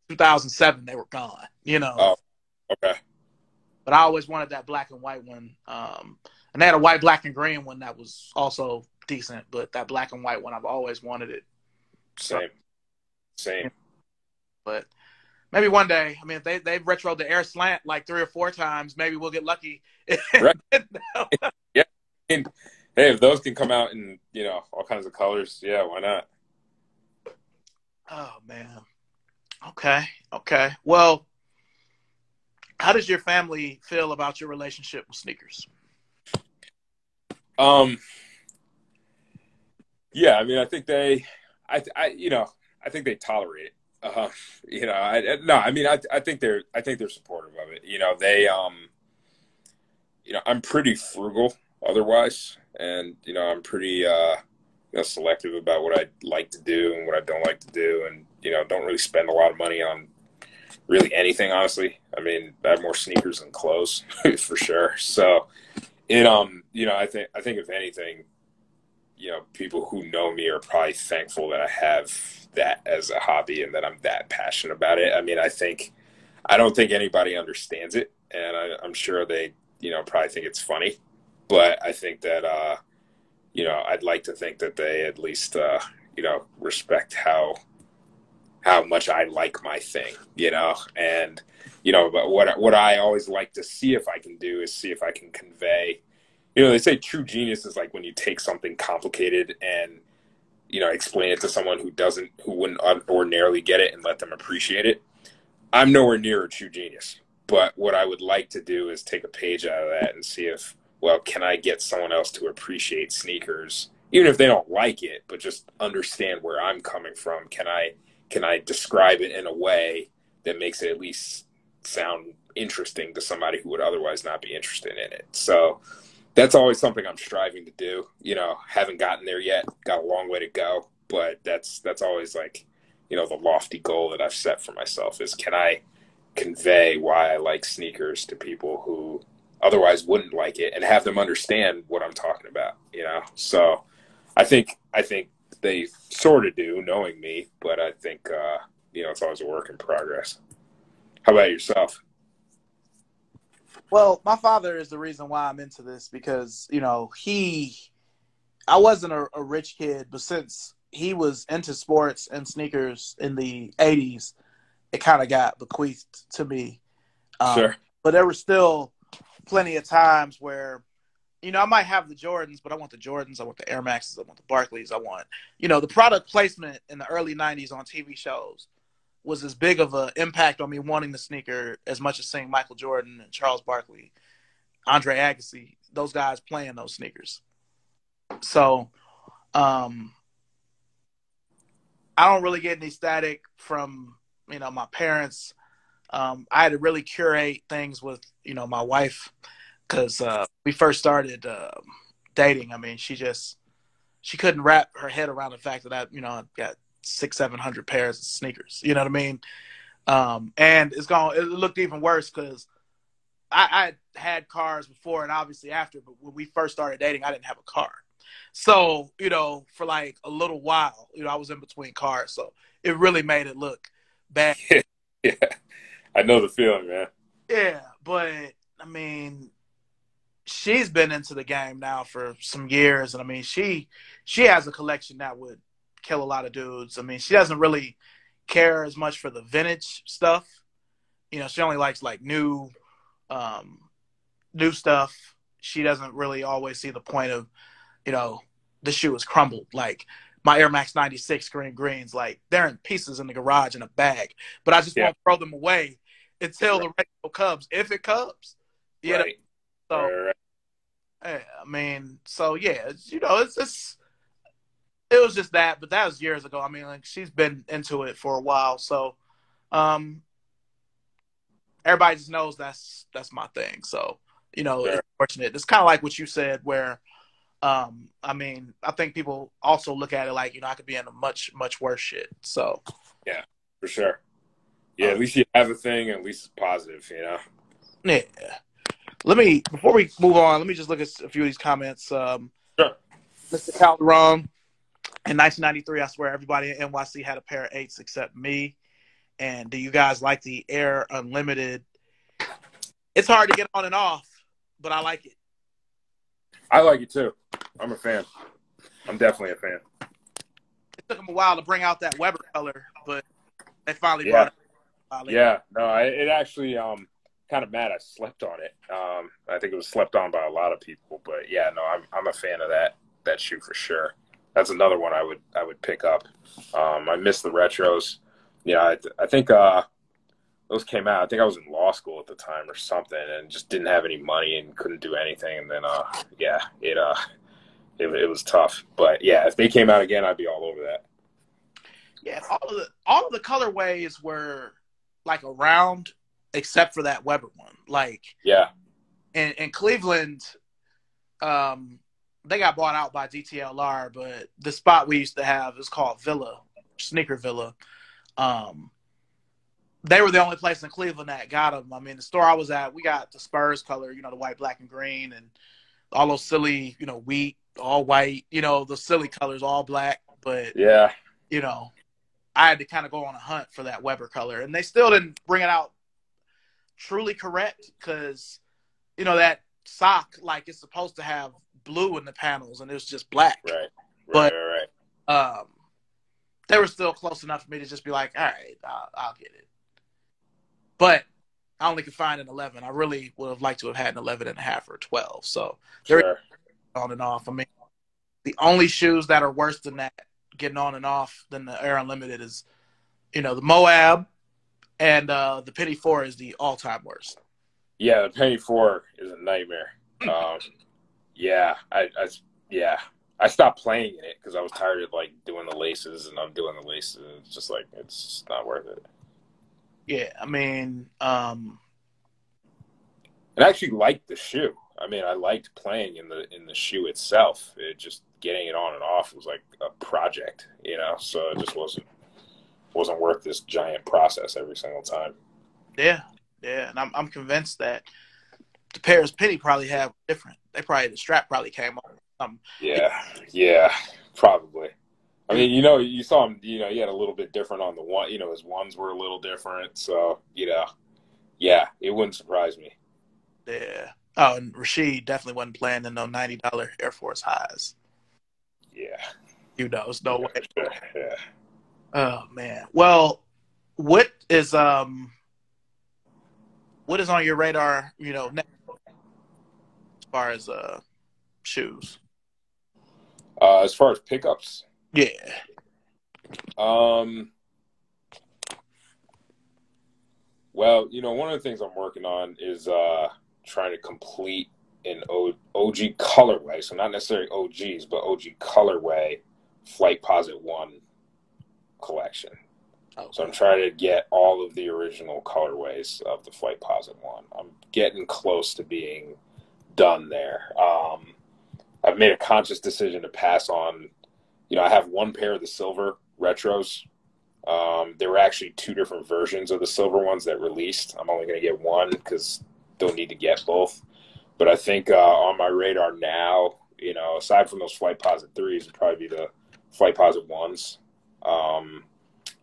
2007. They were gone, you know. Oh, okay. But I always wanted that black and white one. And they had a white, black, and green one that was also decent. But that black and white one, I've always wanted it. Same. But maybe one day, I mean, if they've retroed the Air Slant like 3 or 4 times, maybe we'll get lucky. Right. Yeah. Hey, if those can come out in, you know, all kinds of colors, yeah, why not? Oh, man. Okay. Well, how does your family feel about your relationship with sneakers? Yeah, I mean, I think they tolerate it. You know, I think they're supportive of it. You know, they, you know, I'm pretty frugal otherwise, and you know, I'm pretty, you know, selective about what I like to do and what I don't like to do, and you know, don't really spend a lot of money on really anything, honestly. I mean, I have more sneakers than clothes for sure. So it, you know, I think if anything, you know, people who know me are probably thankful that I have that as a hobby and that I'm that passionate about it. I mean, I don't think anybody understands it, and I'm sure they, you know, probably think it's funny, but I think that, you know, I'd like to think that they at least, you know, respect how much I like my thing, you know, and, you know, but what I always like to see if I can do is see if I can convey, you know, they say true genius is like when you take something complicated and, you know, explain it to someone who wouldn't ordinarily get it and let them appreciate it. I'm nowhere near a true genius, but what I would like to do is take a page out of that and see if, well, can I get someone else to appreciate sneakers, even if they don't like it, but just understand where I'm coming from? Can I describe it in a way that makes it at least sound interesting to somebody who would otherwise not be interested in it? So that's always something I'm striving to do. You know, haven't gotten there yet, got a long way to go, but that's always like, you know, the lofty goal that I've set for myself is, can I convey why I like sneakers to people who otherwise wouldn't like it and have them understand what I'm talking about, you know? So I think they sort of do, knowing me, but I think, you know, it's always a work in progress. How about yourself? Well, my father is the reason why I'm into this, because, you know, I wasn't a rich kid, but since he was into sports and sneakers in the 80s, it kind of got bequeathed to me. Sure. But there were still plenty of times where, you know, I might have the Jordans, but I want the Jordans, I want the Air Maxes, I want the Barclays, I want, you know, the product placement in the early 90s on TV shows was as big of an impact on me wanting the sneaker as much as seeing Michael Jordan and Charles Barkley, Andre Agassi, those guys playing those sneakers. So I don't really get any static from, you know, my parents. I had to really curate things with, you know, my wife, because we first started dating. I mean, she couldn't wrap her head around the fact that I got 600-700 pairs of sneakers. You know what I mean? And it looked even worse because I had cars before and obviously after, but when we first started dating, I didn't have a car. So, you know, for like a little while, you know, I was in between cars. So it really made it look bad. Yeah. I know the feeling, man. Yeah. But I mean, she's been into the game now for some years. And I mean, she has a collection that would kill a lot of dudes. I mean, she doesn't really care as much for the vintage stuff. You know, she only likes like new stuff, she doesn't really always see the point of, you know, the shoe is crumbled. Like my Air Max 96 green greens, like they're in pieces in the garage in a bag, but I just won't throw them away until the rainbow comes, if it comes. You know? So, yeah, I mean, so yeah, you know, it was just that, but that was years ago. I mean, like she's been into it for a while, so everybody just knows that's my thing. So, you know, it's fortunate. It's kind of like what you said, where I mean, I think people also look at it like, you know, I could be in a much worse shit. So yeah, for sure. Yeah, at least you have a thing, and at least it's positive, you know. Yeah. Before we move on, let me just look at a few of these comments. Sure. Mr. Calderon, in 1993, I swear everybody in NYC had a pair of 8s except me. And do you guys like the Air Unlimited? It's hard to get on and off, but I like it. I like it too. I'm a fan. I'm definitely a fan. It took them a while to bring out that Weber color, but they finally brought it. Yeah, no, it actually kind of mad I slept on it. I think it was slept on by a lot of people, but yeah, no, I'm a fan of that shoe for sure. That's another one I would pick up. I miss the retros. Yeah, I think those came out. I think I was in law school at the time or something, and just didn't have any money and couldn't do anything. And then it was tough. But yeah, if they came out again, I'd be all over that. Yeah, all of the colorways were like around, except for that Weber one. Like, yeah, in Cleveland, they got bought out by DTLR, but the spot we used to have is called Villa, Sneaker Villa. They were the only place in Cleveland that got them. I mean, the store I was at, we got the Spurs color, you know, the white, black, and green, and all those silly, you know, wheat, all white, you know, the silly colors, all black. But, yeah, you know, I had to kind of go on a hunt for that Weber color. And they still didn't bring it out truly correct because, you know, that sock, like, it's supposed to have blue in the panels, and it was just black. Right. They were still close enough for me to just be like, all right, I'll get it. But I only could find an 11. I really would have liked to have had an 11 and a half or 12. So they're on and off. I mean, the only shoes that are worse than that, getting on and off, than the Air Unlimited is, you know, the Moab, and the Penny 4 is the all-time worst. Yeah, the Penny 4 is a nightmare. I stopped playing in it because I was tired of like doing the laces, and I'm doing the laces, and it's just like it's just not worth it. Yeah, I mean, I actually liked the shoe. I mean, I liked playing in the shoe itself. It just getting it on and off was like a project, you know. So it just wasn't worth this giant process every single time. Yeah, and I'm convinced that the pairs Penny probably have different. The strap probably came off. Yeah, probably. I mean, you know, you saw him, you know, he had a little bit different on the one, you know, his ones were a little different. So, you know, yeah, it wouldn't surprise me. Yeah. Oh, and Rashid definitely wasn't playing in no $90 Air Force highs. Yeah. You know, there's no way. Yeah. Oh, man. Well, what is on your radar, you know, next, as far as shoes? As far as pickups? Yeah. Well, you know, one of the things I'm working on is trying to complete an OG colorway. So not necessarily OGs, but OG colorway Flight Posit 1 collection. Okay. So I'm trying to get all of the original colorways of the Flight Posit 1. I'm getting close to being done there. I've made a conscious decision to pass on. You know, I have one pair of the silver retros. There were actually 2 different versions of the silver ones that released. I'm only going to get one because don't need to get both. But I think on my radar now, you know, aside from those Flight Posit 3s, would probably be the Flight Posit 1s.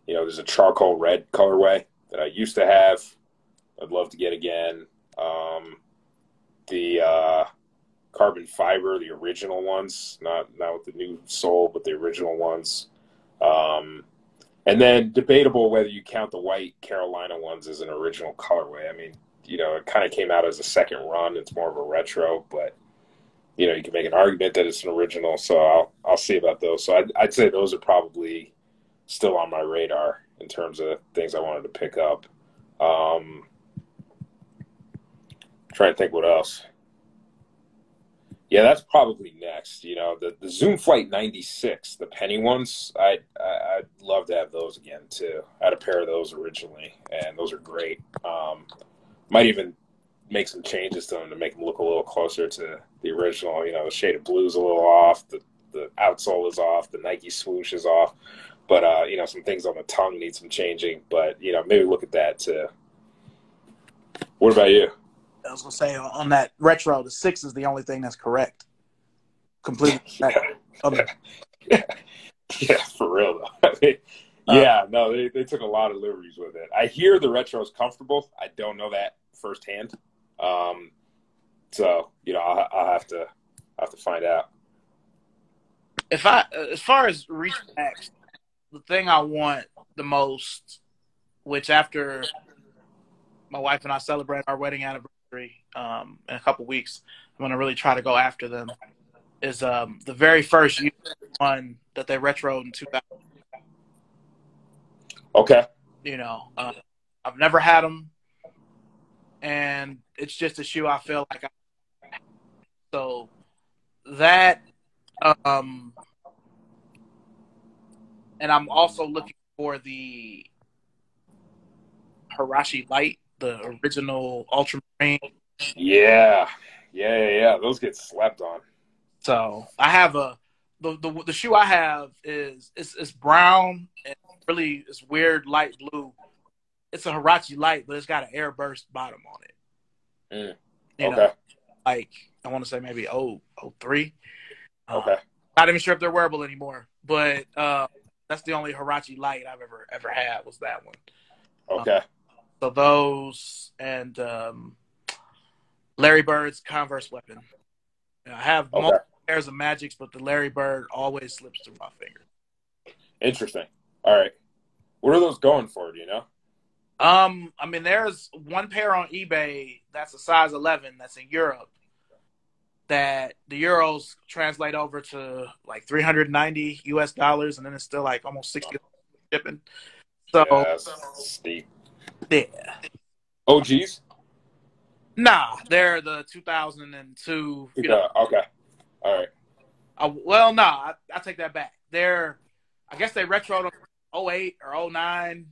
You know, there's a charcoal red colorway that I used to have. I'd love to get again. The carbon fiber, the original ones, not with the new sole, but the original ones. And then debatable whether you count the white Carolina ones as an original colorway. I mean, you know, it kind of came out as a second run. It's more of a retro, but you know, you can make an argument that it's an original. So I'll see about those. So I'd say those are probably still on my radar in terms of things I wanted to pick up. Trying to think what else. Yeah, that's probably next. You know, the Zoom Flight 96, the penny ones, I'd love to have those again too. I had a pair of those originally, and those are great. Might even make some changes to them to make them look a little closer to the original. You know, the shade of blue is a little off, the outsole is off, the Nike swoosh is off, but you know, some things on the tongue need some changing. But you know, maybe look at that too. What about you? I was gonna say on that retro, the 6 is the only thing that's correct. Completely correct. Yeah. Yeah, for real though. Yeah, no, they took a lot of liberties with it. I hear the retro is comfortable. I don't know that firsthand. So you know, I'll have to find out. As far as Reach-X, the thing I want the most, which after my wife and I celebrate our wedding anniversary in a couple weeks, I'm gonna really try to go after them. Is the very first one that they retroed in 2000. Okay. You know, I've never had them, and it's just a shoe I feel like so that and I'm also looking for the Hirashi Light, the original ultramarine. Yeah. Those get slept on. So I have the shoe I have is it's brown and really it's weird light blue. It's a Hirachi Light, but it's got an airburst bottom on it. You know, like I want to say maybe 03. Okay. Not even sure if they're wearable anymore, but that's the only Hirachi Light I've ever had was that one. Okay. So those and Larry Bird's Converse Weapon. You know, I have multiple pairs of Magics, but the Larry Bird always slips through my fingers. Interesting. All right. What are those going for? Do you know? I mean, there's one pair on eBay that's a size 11 that's in Europe that the euros translate over to like $390 US, and then it's still like almost 60 shipping. So yeah, that's steep. Yeah. OGs? Nah, they're the 2002. Okay. All right. I take that back. I guess they retroed them 08 or 09,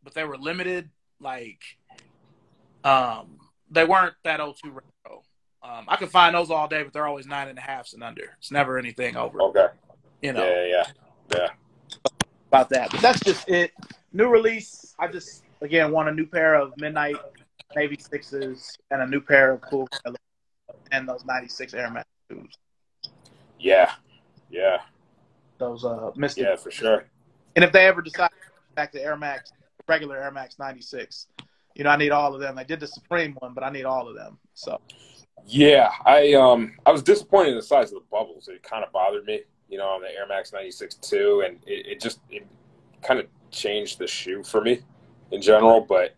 but they were limited. Like, they weren't that 02 retro. I could find those all day, but they're always 9.5s and under. It's never anything over. Okay. You know. Yeah. About that, but that's just it. New release. I just again want a new pair of Midnight Navy 6s and a new pair of cool and those 96 Air Max 2s. Yeah. Those Mystic. Yeah, for sure. And if they ever decide to go back to Air Max, regular Air Max 96, you know, I need all of them. I did the Supreme one, but I need all of them. So. Yeah, I was disappointed in the size of the bubbles. It kind of bothered me, you know, on the Air Max 96 too, and it kind of changed the shoe for me in general. But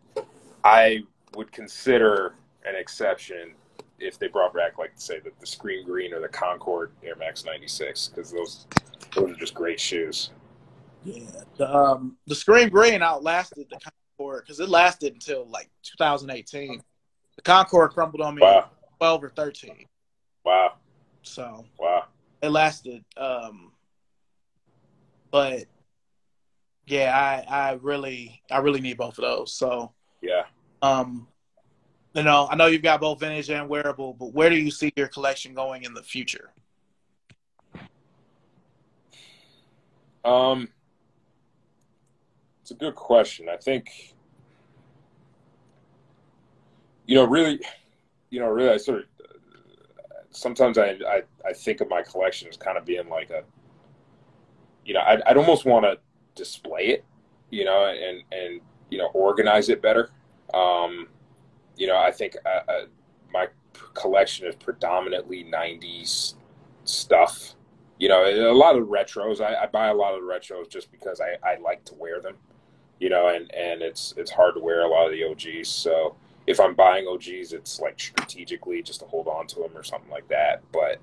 I would consider an exception if they brought back, like, say, the Scream Green or the Concord Air Max 96, because those are just great shoes. Yeah, the Scream Green outlasted the Concord because it lasted until like 2018. The Concord crumbled on me. Wow. 12 or 13. Wow. So. Wow. It lasted. But yeah, I really need both of those. So. Yeah. You know, I know you've got both vintage and wearable, but where do you see your collection going in the future? It's a good question. I think, really, I sort of sometimes I think of my collection as kind of being like I'd almost want to display it, and organize it better. I think my collection is predominantly 90s stuff. A lot of retros. I buy a lot of the retros just because I like to wear them, and it's hard to wear a lot of the OGs. So, if I'm buying OGs, it's like strategically just to hold on to them or something like that. But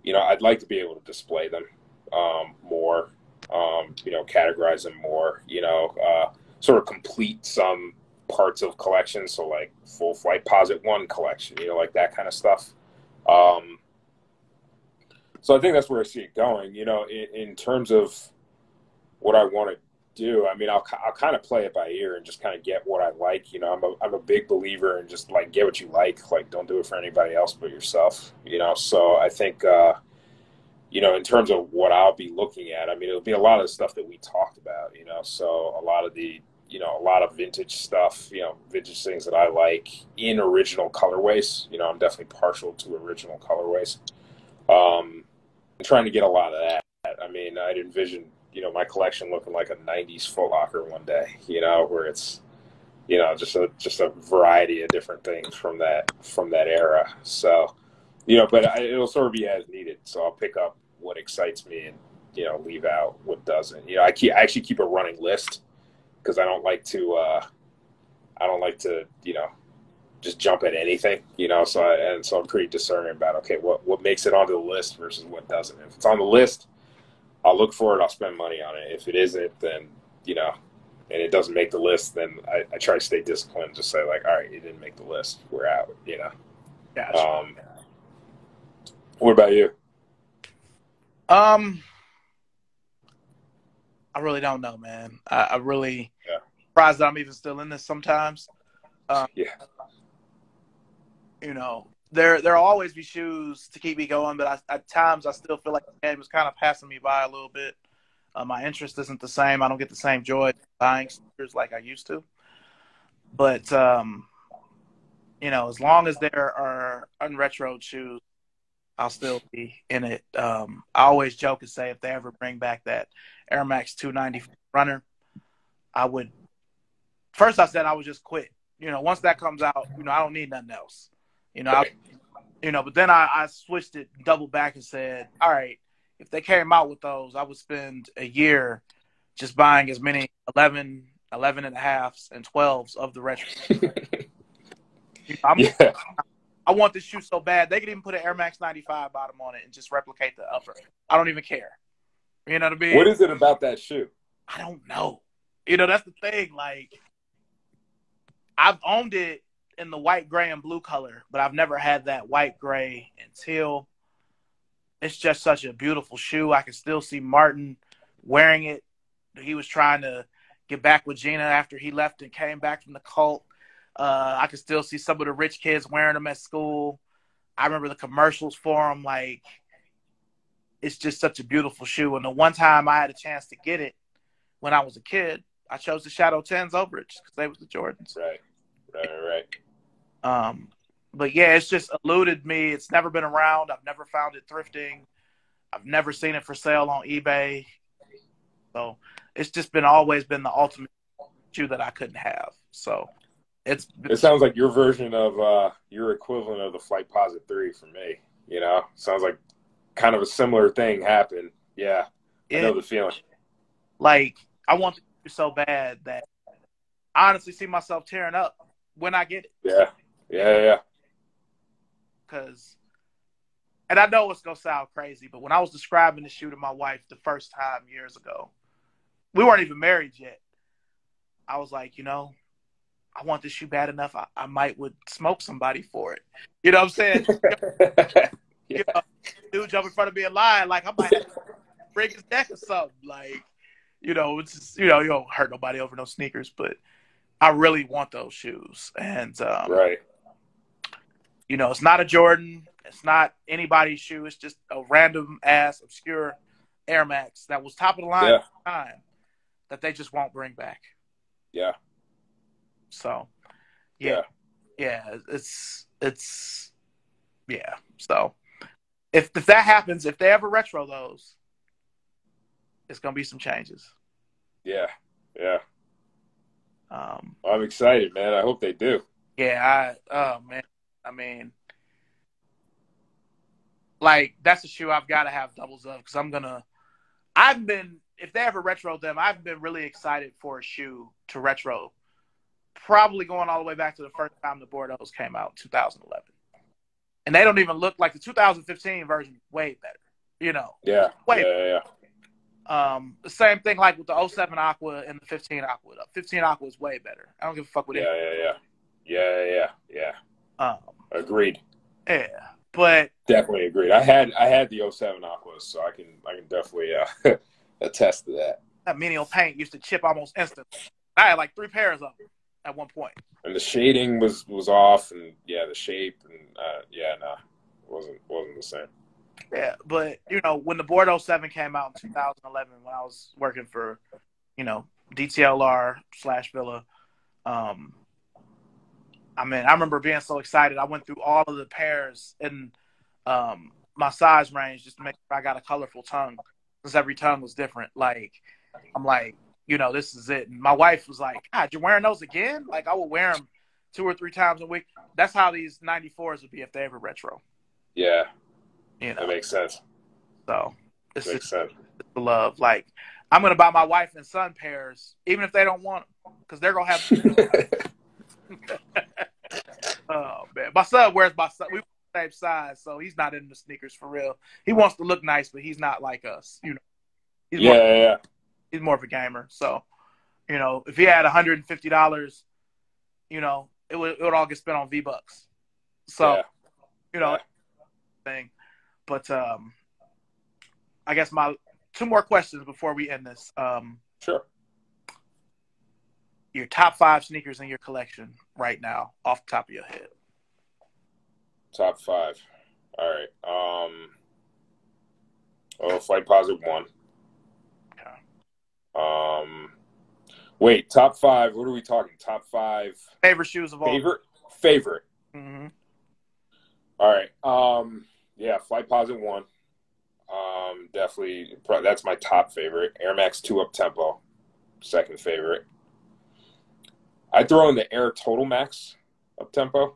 you know, I'd like to be able to display them more, you know, categorize them more, you know, sort of complete some parts of collections. So like full Flight Posit 1 collection, you know, like that kind of stuff. So I think that's where I see it going, you know, in terms of what I want to do. I mean, I'll kind of play it by ear and just kind of get what I like. You know, I'm a big believer in just like get what you like don't do it for anybody else but yourself, you know? So I think, you know, in terms of what I'll be looking at, I mean, it'll be a lot of the stuff that we talked about, you know, so a lot of the, you know, a lot of vintage stuff, you know, vintage things that I like in original colorways. You know, I'm definitely partial to original colorways. I'm trying to get a lot of that. I mean, I'd envision, you know, my collection looking like a 90s Foot Locker one day, you know, where it's, you know, just a variety of different things from that era. So, you know, but it'll sort of be as needed. So I'll pick up what excites me and, you know, leave out what doesn't. You know, I actually keep a running list because I don't like to, you know, just jump at anything, you know. So I'm pretty discerning about, okay, what makes it onto the list versus what doesn't. If it's on the list, I'll look for it. I'll spend money on it. If it isn't, then, you know, and it doesn't make the list, then I try to stay disciplined. Just say like, all right, it didn't make the list. We're out, you know. Gotcha. What about you? I really don't know, man. I really surprised that I'm even still in this sometimes. Yeah. You know, there'll always be shoes to keep me going, but at times I still feel like the game is kind of passing me by a little bit. My interest isn't the same. I don't get the same joy buying sneakers like I used to. But you know, as long as there are unretroed shoes, I'll still be in it. I always joke and say if they ever bring back that Air Max 290 runner, I would. First, I said I would just quit. You know, once that comes out, you know, I don't need nothing else. You know, but then I switched it, doubled back, and said, all right, if they came out with those, I would spend a year just buying as many 11 and a halves, and 12s of the retro. You know, I want this shoe so bad. They could even put an Air Max 95 bottom on it and just replicate the upper. I don't even care. You know what I mean? What is it about that shoe? I don't know. You know, that's the thing. Like, I've owned it in the white, gray, and blue color, but I've never had that white, gray, and teal. It's just such a beautiful shoe. I can still see Martin wearing it. He was trying to get back with Gina after he left and came back from the cult. I can still see some of the rich kids wearing them at school. I remember the commercials for them. Like, it's just such a beautiful shoe. And the one time I had a chance to get it when I was a kid, I chose the Shadow 10s over it just because they was the Jordans. Right. But yeah, it's just eluded me. It's never been around. I've never found it thrifting. I've never seen it for sale on eBay. So it's just always been the ultimate shoe that I couldn't have. So it sounds like your version of your equivalent of the Flight Posit 3 for me. You know, sounds like kind of a similar thing happened. Yeah, I know the feeling. Like, I want the shoe so bad that I honestly see myself tearing up when I get it. Yeah. And I know it's going to sound crazy, but when I was describing the shoe to my wife the first time years ago, we weren't even married yet. I was like, you know, I want this shoe bad enough. I might would smoke somebody for it. You know what I'm saying? You know, dude jump in front of me in line, like I might have to break his neck or something. Like, you know, it's just, you know, you don't hurt nobody over no sneakers, but I really want those shoes. And right. You know, it's not a Jordan. It's not anybody's shoe. It's just a random ass obscure Air Max that was top of the line at the time that they just won't bring back. Yeah. So, yeah, it's So, if that happens, if they ever retro those, it's gonna be some changes. Yeah. I'm excited, man. I hope they do. Yeah, man. I mean, like, that's a shoe I've got to have doubles of because if they ever retro them, I've been really excited for a shoe to retro probably going all the way back to the first time the Bordeaux came out in 2011. And they don't even look like the 2015 version, way better, you know. Yeah. Way Yeah. The same thing like with the 07 Aqua and the 15 Aqua. The 15 Aqua is way better. I don't give a fuck with it. Yeah. Agreed. Yeah. But definitely agreed. I had the 07 Aquas, so I can definitely attest to that. That menial paint used to chip almost instantly. I had like 3 pairs of them at one point. And the shading was off, and the shape, and wasn't the same. Yeah, but you know, when the Bordeaux 7 came out in 2011, when I was working for, you know, DTLR/Villa, I mean, I remember being so excited. I went through all of the pairs in my size range just to make sure I got a colorful tongue, because every tongue was different. Like, I'm like, you know, this is it. And my wife was like, God, you're wearing those again? Like, I would wear them 2 or 3 times a week. That's how these 94s would be if they ever retro. Yeah. You know? That makes sense. So, it's makes sense. It's the love. Like, I'm going to buy my wife and son pairs, even if they don't want them, because they're going to have Oh, man. My son wears we the same size, so he's not into sneakers for real. He wants to look nice, but he's not like us, you know. He's more of a gamer. So, you know, if he had $150, you know, it would all get spent on V-Bucks. So, you know, thing. But I guess my 2 more questions before we end this. Sure. Your top 5 sneakers in your collection right now, off the top of your head. Top 5. All right. Flight Positive 1. Wait, top 5. What are we talking? Top 5 favorite shoes of all. Favorite. Mm-hmm. All right. Flight Positive 1. Definitely. That's my top favorite. Air Max 2 Up Tempo. Second favorite. I throw in the Air Total Max Up Tempo.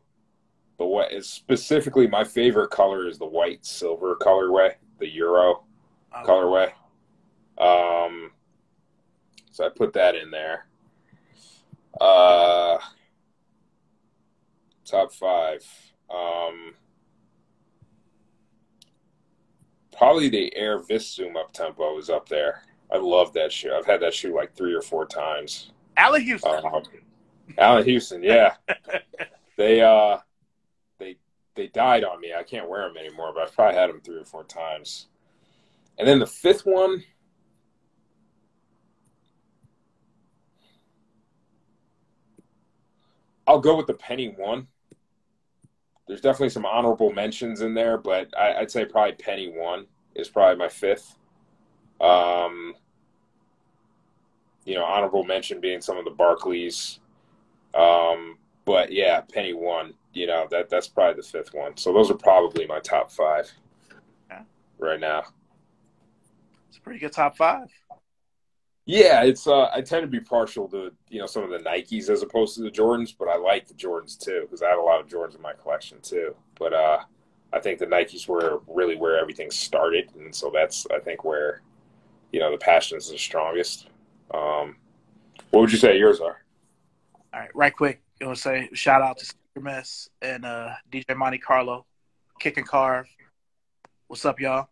But what is specifically my favorite color is the white silver colorway, the Euro colorway. So I put that in there. Top 5. Probably the Air Viszoom Up Tempo is up there. I love that shoe. I've had that shoe like 3 or 4 times. Allen Houston. Allen Houston, yeah. They died on me. I can't wear them anymore, but I've probably had them 3 or 4 times. And then the 5th one, I'll go with the Penny 1. There's definitely some honorable mentions in there, but I'd say probably Penny 1 is probably my 5th. Honorable mention being some of the Barclays. But yeah, Penny 1, that's probably the 5th one. So those are probably my top 5 right now. It's a pretty good top 5. Yeah, it's I tend to be partial to some of the Nikes as opposed to the Jordans, but I like the Jordans too because I have a lot of Jordans in my collection too. But I think the Nikes were really where everything started, and so that's I think where the passion is the strongest. What would you say yours are? All right, right quick, I want to say shout out to Super Mess and DJ Monte Carlo, Kick and Carve. What's up, y'all?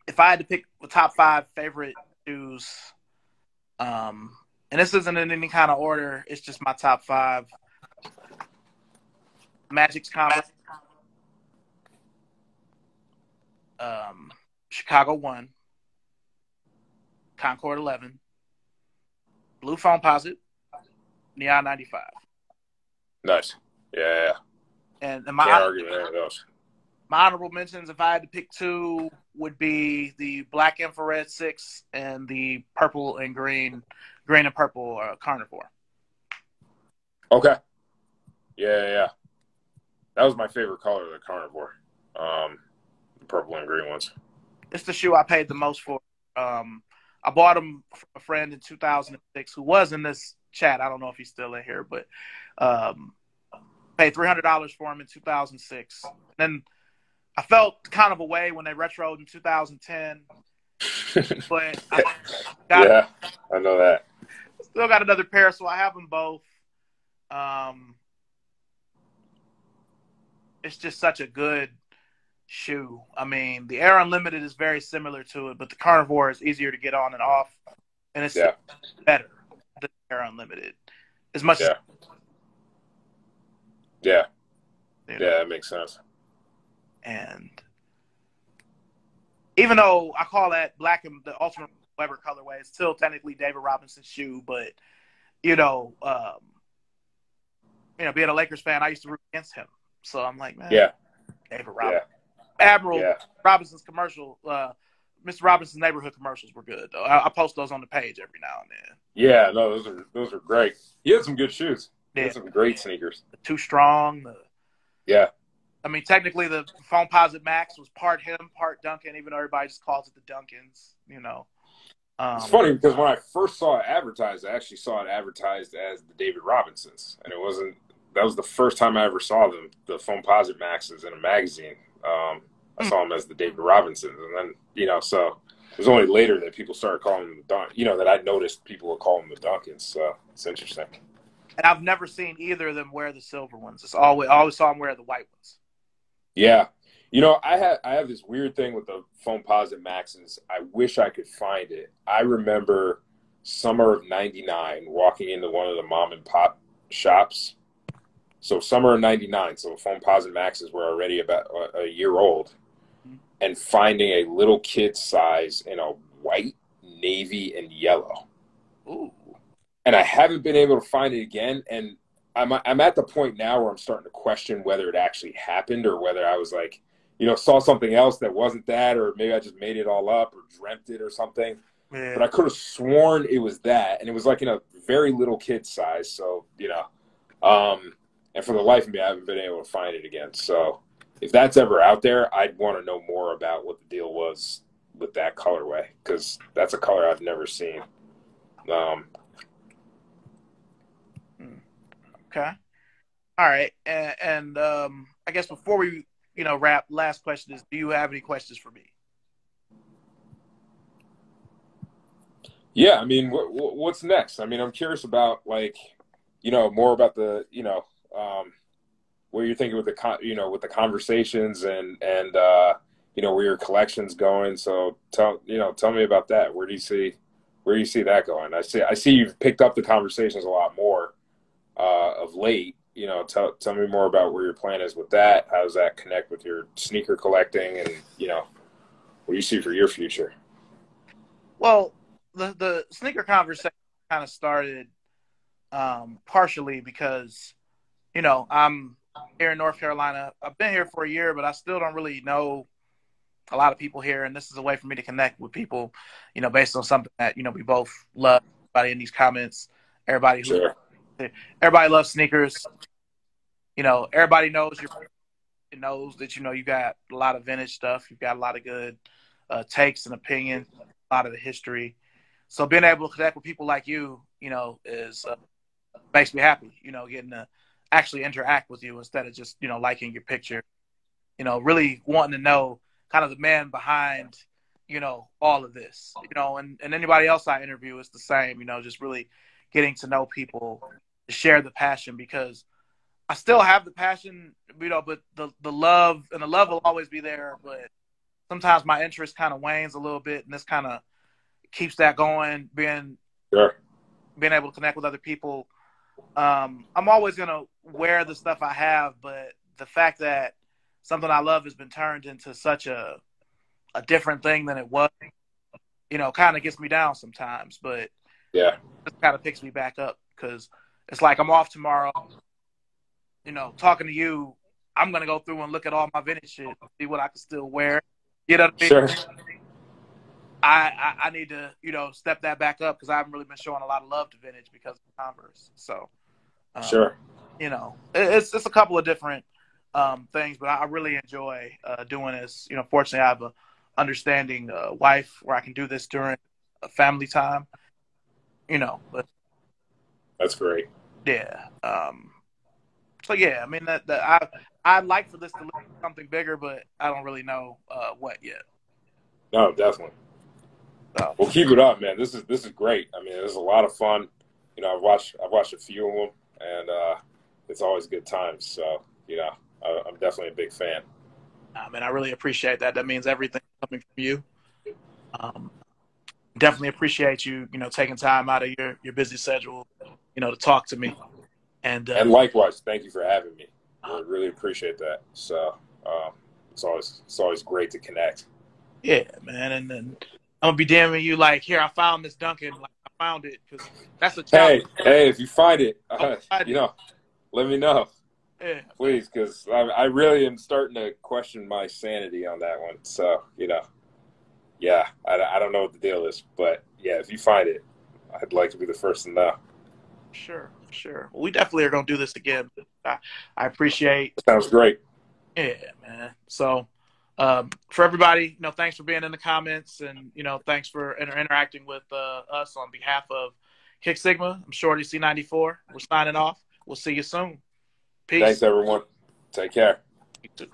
If I had to pick the top 5 favorite shoes, and this isn't in any kind of order, it's just my top 5. Magic's Converse, Chicago 1, Concord 11, Blue Foam Posit, Neon 95. Nice. Yeah. And can't argue with any of those. My honorable mentions, if I had to pick 2, would be the Black Infrared 6 and the purple and green and purple Carnivore. Okay. Yeah. That was my favorite color of the Carnivore. The purple and green ones. It's the shoe I paid the most for. I bought them from a friend in 2006 who was in this chat. I don't know if he's still in here, but paid $300 for him in 2006. And then I felt kind of a way when they retroed in 2010, but I know that. still got another pair, so I have them both. It's just such a good shoe. I mean, the Air Unlimited is very similar to it, but the Carnivore is easier to get on and off, and it's better than the Air Unlimited. As much as that makes sense. And even though I call that black and the Ultimate Weber colorway, it's still technically David Robinson's shoe, but being a Lakers fan, I used to root against him. So I'm like, man, David Robinson. Admiral Robinson's commercial, Mr. Robinson's neighborhood commercials were good though. I post those on the page every now and then. Yeah, no, those are great. He had some good shoes. He had some great sneakers. Too Strong. I mean, technically the Foam Posit Max was part him, part Duncan, even though everybody just calls it the Duncans, It's funny because when I first saw it advertised, I actually saw it advertised as the David Robinsons, and that was the first time I ever saw the Foam Posit Maxes in a magazine. I saw them as the David Robinsons, and then, so it was only later that people started calling them the Dunk, that I noticed people were calling them the Duncans, so it's interesting. And I've never seen either of them wear the silver ones. I always saw them wear the white ones. Yeah. I have this weird thing with the Foam Posit Maxes. I wish I could find it. I remember summer of '99 walking into one of the mom and pop shops. So summer of '99, so Foam Posit Maxes were already about a year old, and finding a little kid size in a white, navy, and yellow. Ooh. And I haven't been able to find it again. And I'm at the point now where I'm starting to question whether it actually happened or whether I was like, saw something else that wasn't that, or maybe I just made it all up or dreamt it or something. Yeah. But I could have sworn it was that. And it was like in a very little kid size. So, and for the life of me, I haven't been able to find it again. So if that's ever out there, I'd want to know more about what the deal was with that colorway, because that's a color I've never seen. Okay. All right. And I guess before we, wrap, last question is, do you have any questions for me? Yeah. I mean, what's next? I mean, I'm curious about more about the, what you're thinking with the conversations and where your collection's going. So tell me about that. Where do you see that going? I see you've picked up the conversations a lot more of late. Tell me more about where your plan is with that. How does that connect with your sneaker collecting, and what do you see for your future? Well, the sneaker conversation kind of started partially because I'm here in North Carolina. I've been here for a year, but I still don't really know a lot of people here, and this is a way for me to connect with people, based on something that we both love. Everybody in these comments, everybody loves sneakers. Everybody knows knows that you got a lot of vintage stuff. You've got a lot of good takes and opinions, a lot of the history. So being able to connect with people like you, is makes me happy. Getting to actually interact with you instead of just liking your picture. Really wanting to know kind of the man behind all of this. And anybody else I interview is the same. Just really getting to know people, to share the passion, because I still have the passion, but the love will always be there. But sometimes my interest kind of wanes a little bit, and this kind of keeps that going. Being able to connect with other people. I'm always gonna wear the stuff I have, but the fact that something I love has been turned into such a different thing than it was, kind of gets me down sometimes. But it kind of picks me back up, because it's like I'm off tomorrow. Talking to you, I'm going to go through and look at all my vintage shit, see what I can still wear. Sure. I need to, step that back up, because I haven't really been showing a lot of love to vintage because of Converse. So, sure. It's a couple of different things, but I really enjoy doing this. Fortunately, I have a understanding wife where I can do this during a family time. But that's great. Yeah. So yeah, I mean I'd like for this to look like something bigger, but I don't really know what yet. No, definitely. So. Well, keep it up, man. This is great. I mean, this is a lot of fun. you know, I've watched a few of them, and it's always good times. So, you know, I'm definitely a big fan. Man, I really appreciate that. That means everything coming from you. Definitely appreciate you, you know, taking time out of your busy schedule, you know, to talk to me. And likewise, thank you for having me. I really appreciate that. So it's always great to connect. Yeah, man. And then I'm gonna be DMing you like, here, I found this Duncan. Like, I found it, because that's a challenge. Hey, if you find it, You know, let me know. Yeah, please, because I really am starting to question my sanity on that one. So, you know, yeah, I don't know what the deal is, but yeah, if you find it, I'd like to be the first to know. sure. Well, we definitely are gonna do this again. I appreciate. Sounds great. Yeah, man. So, for everybody, you know, thanks for being in the comments, and you know, thanks for interacting with us on behalf of Kicksigma. I'm Shorty C94. We're signing off. We'll see you soon. Peace. Thanks, everyone. Take care. You too.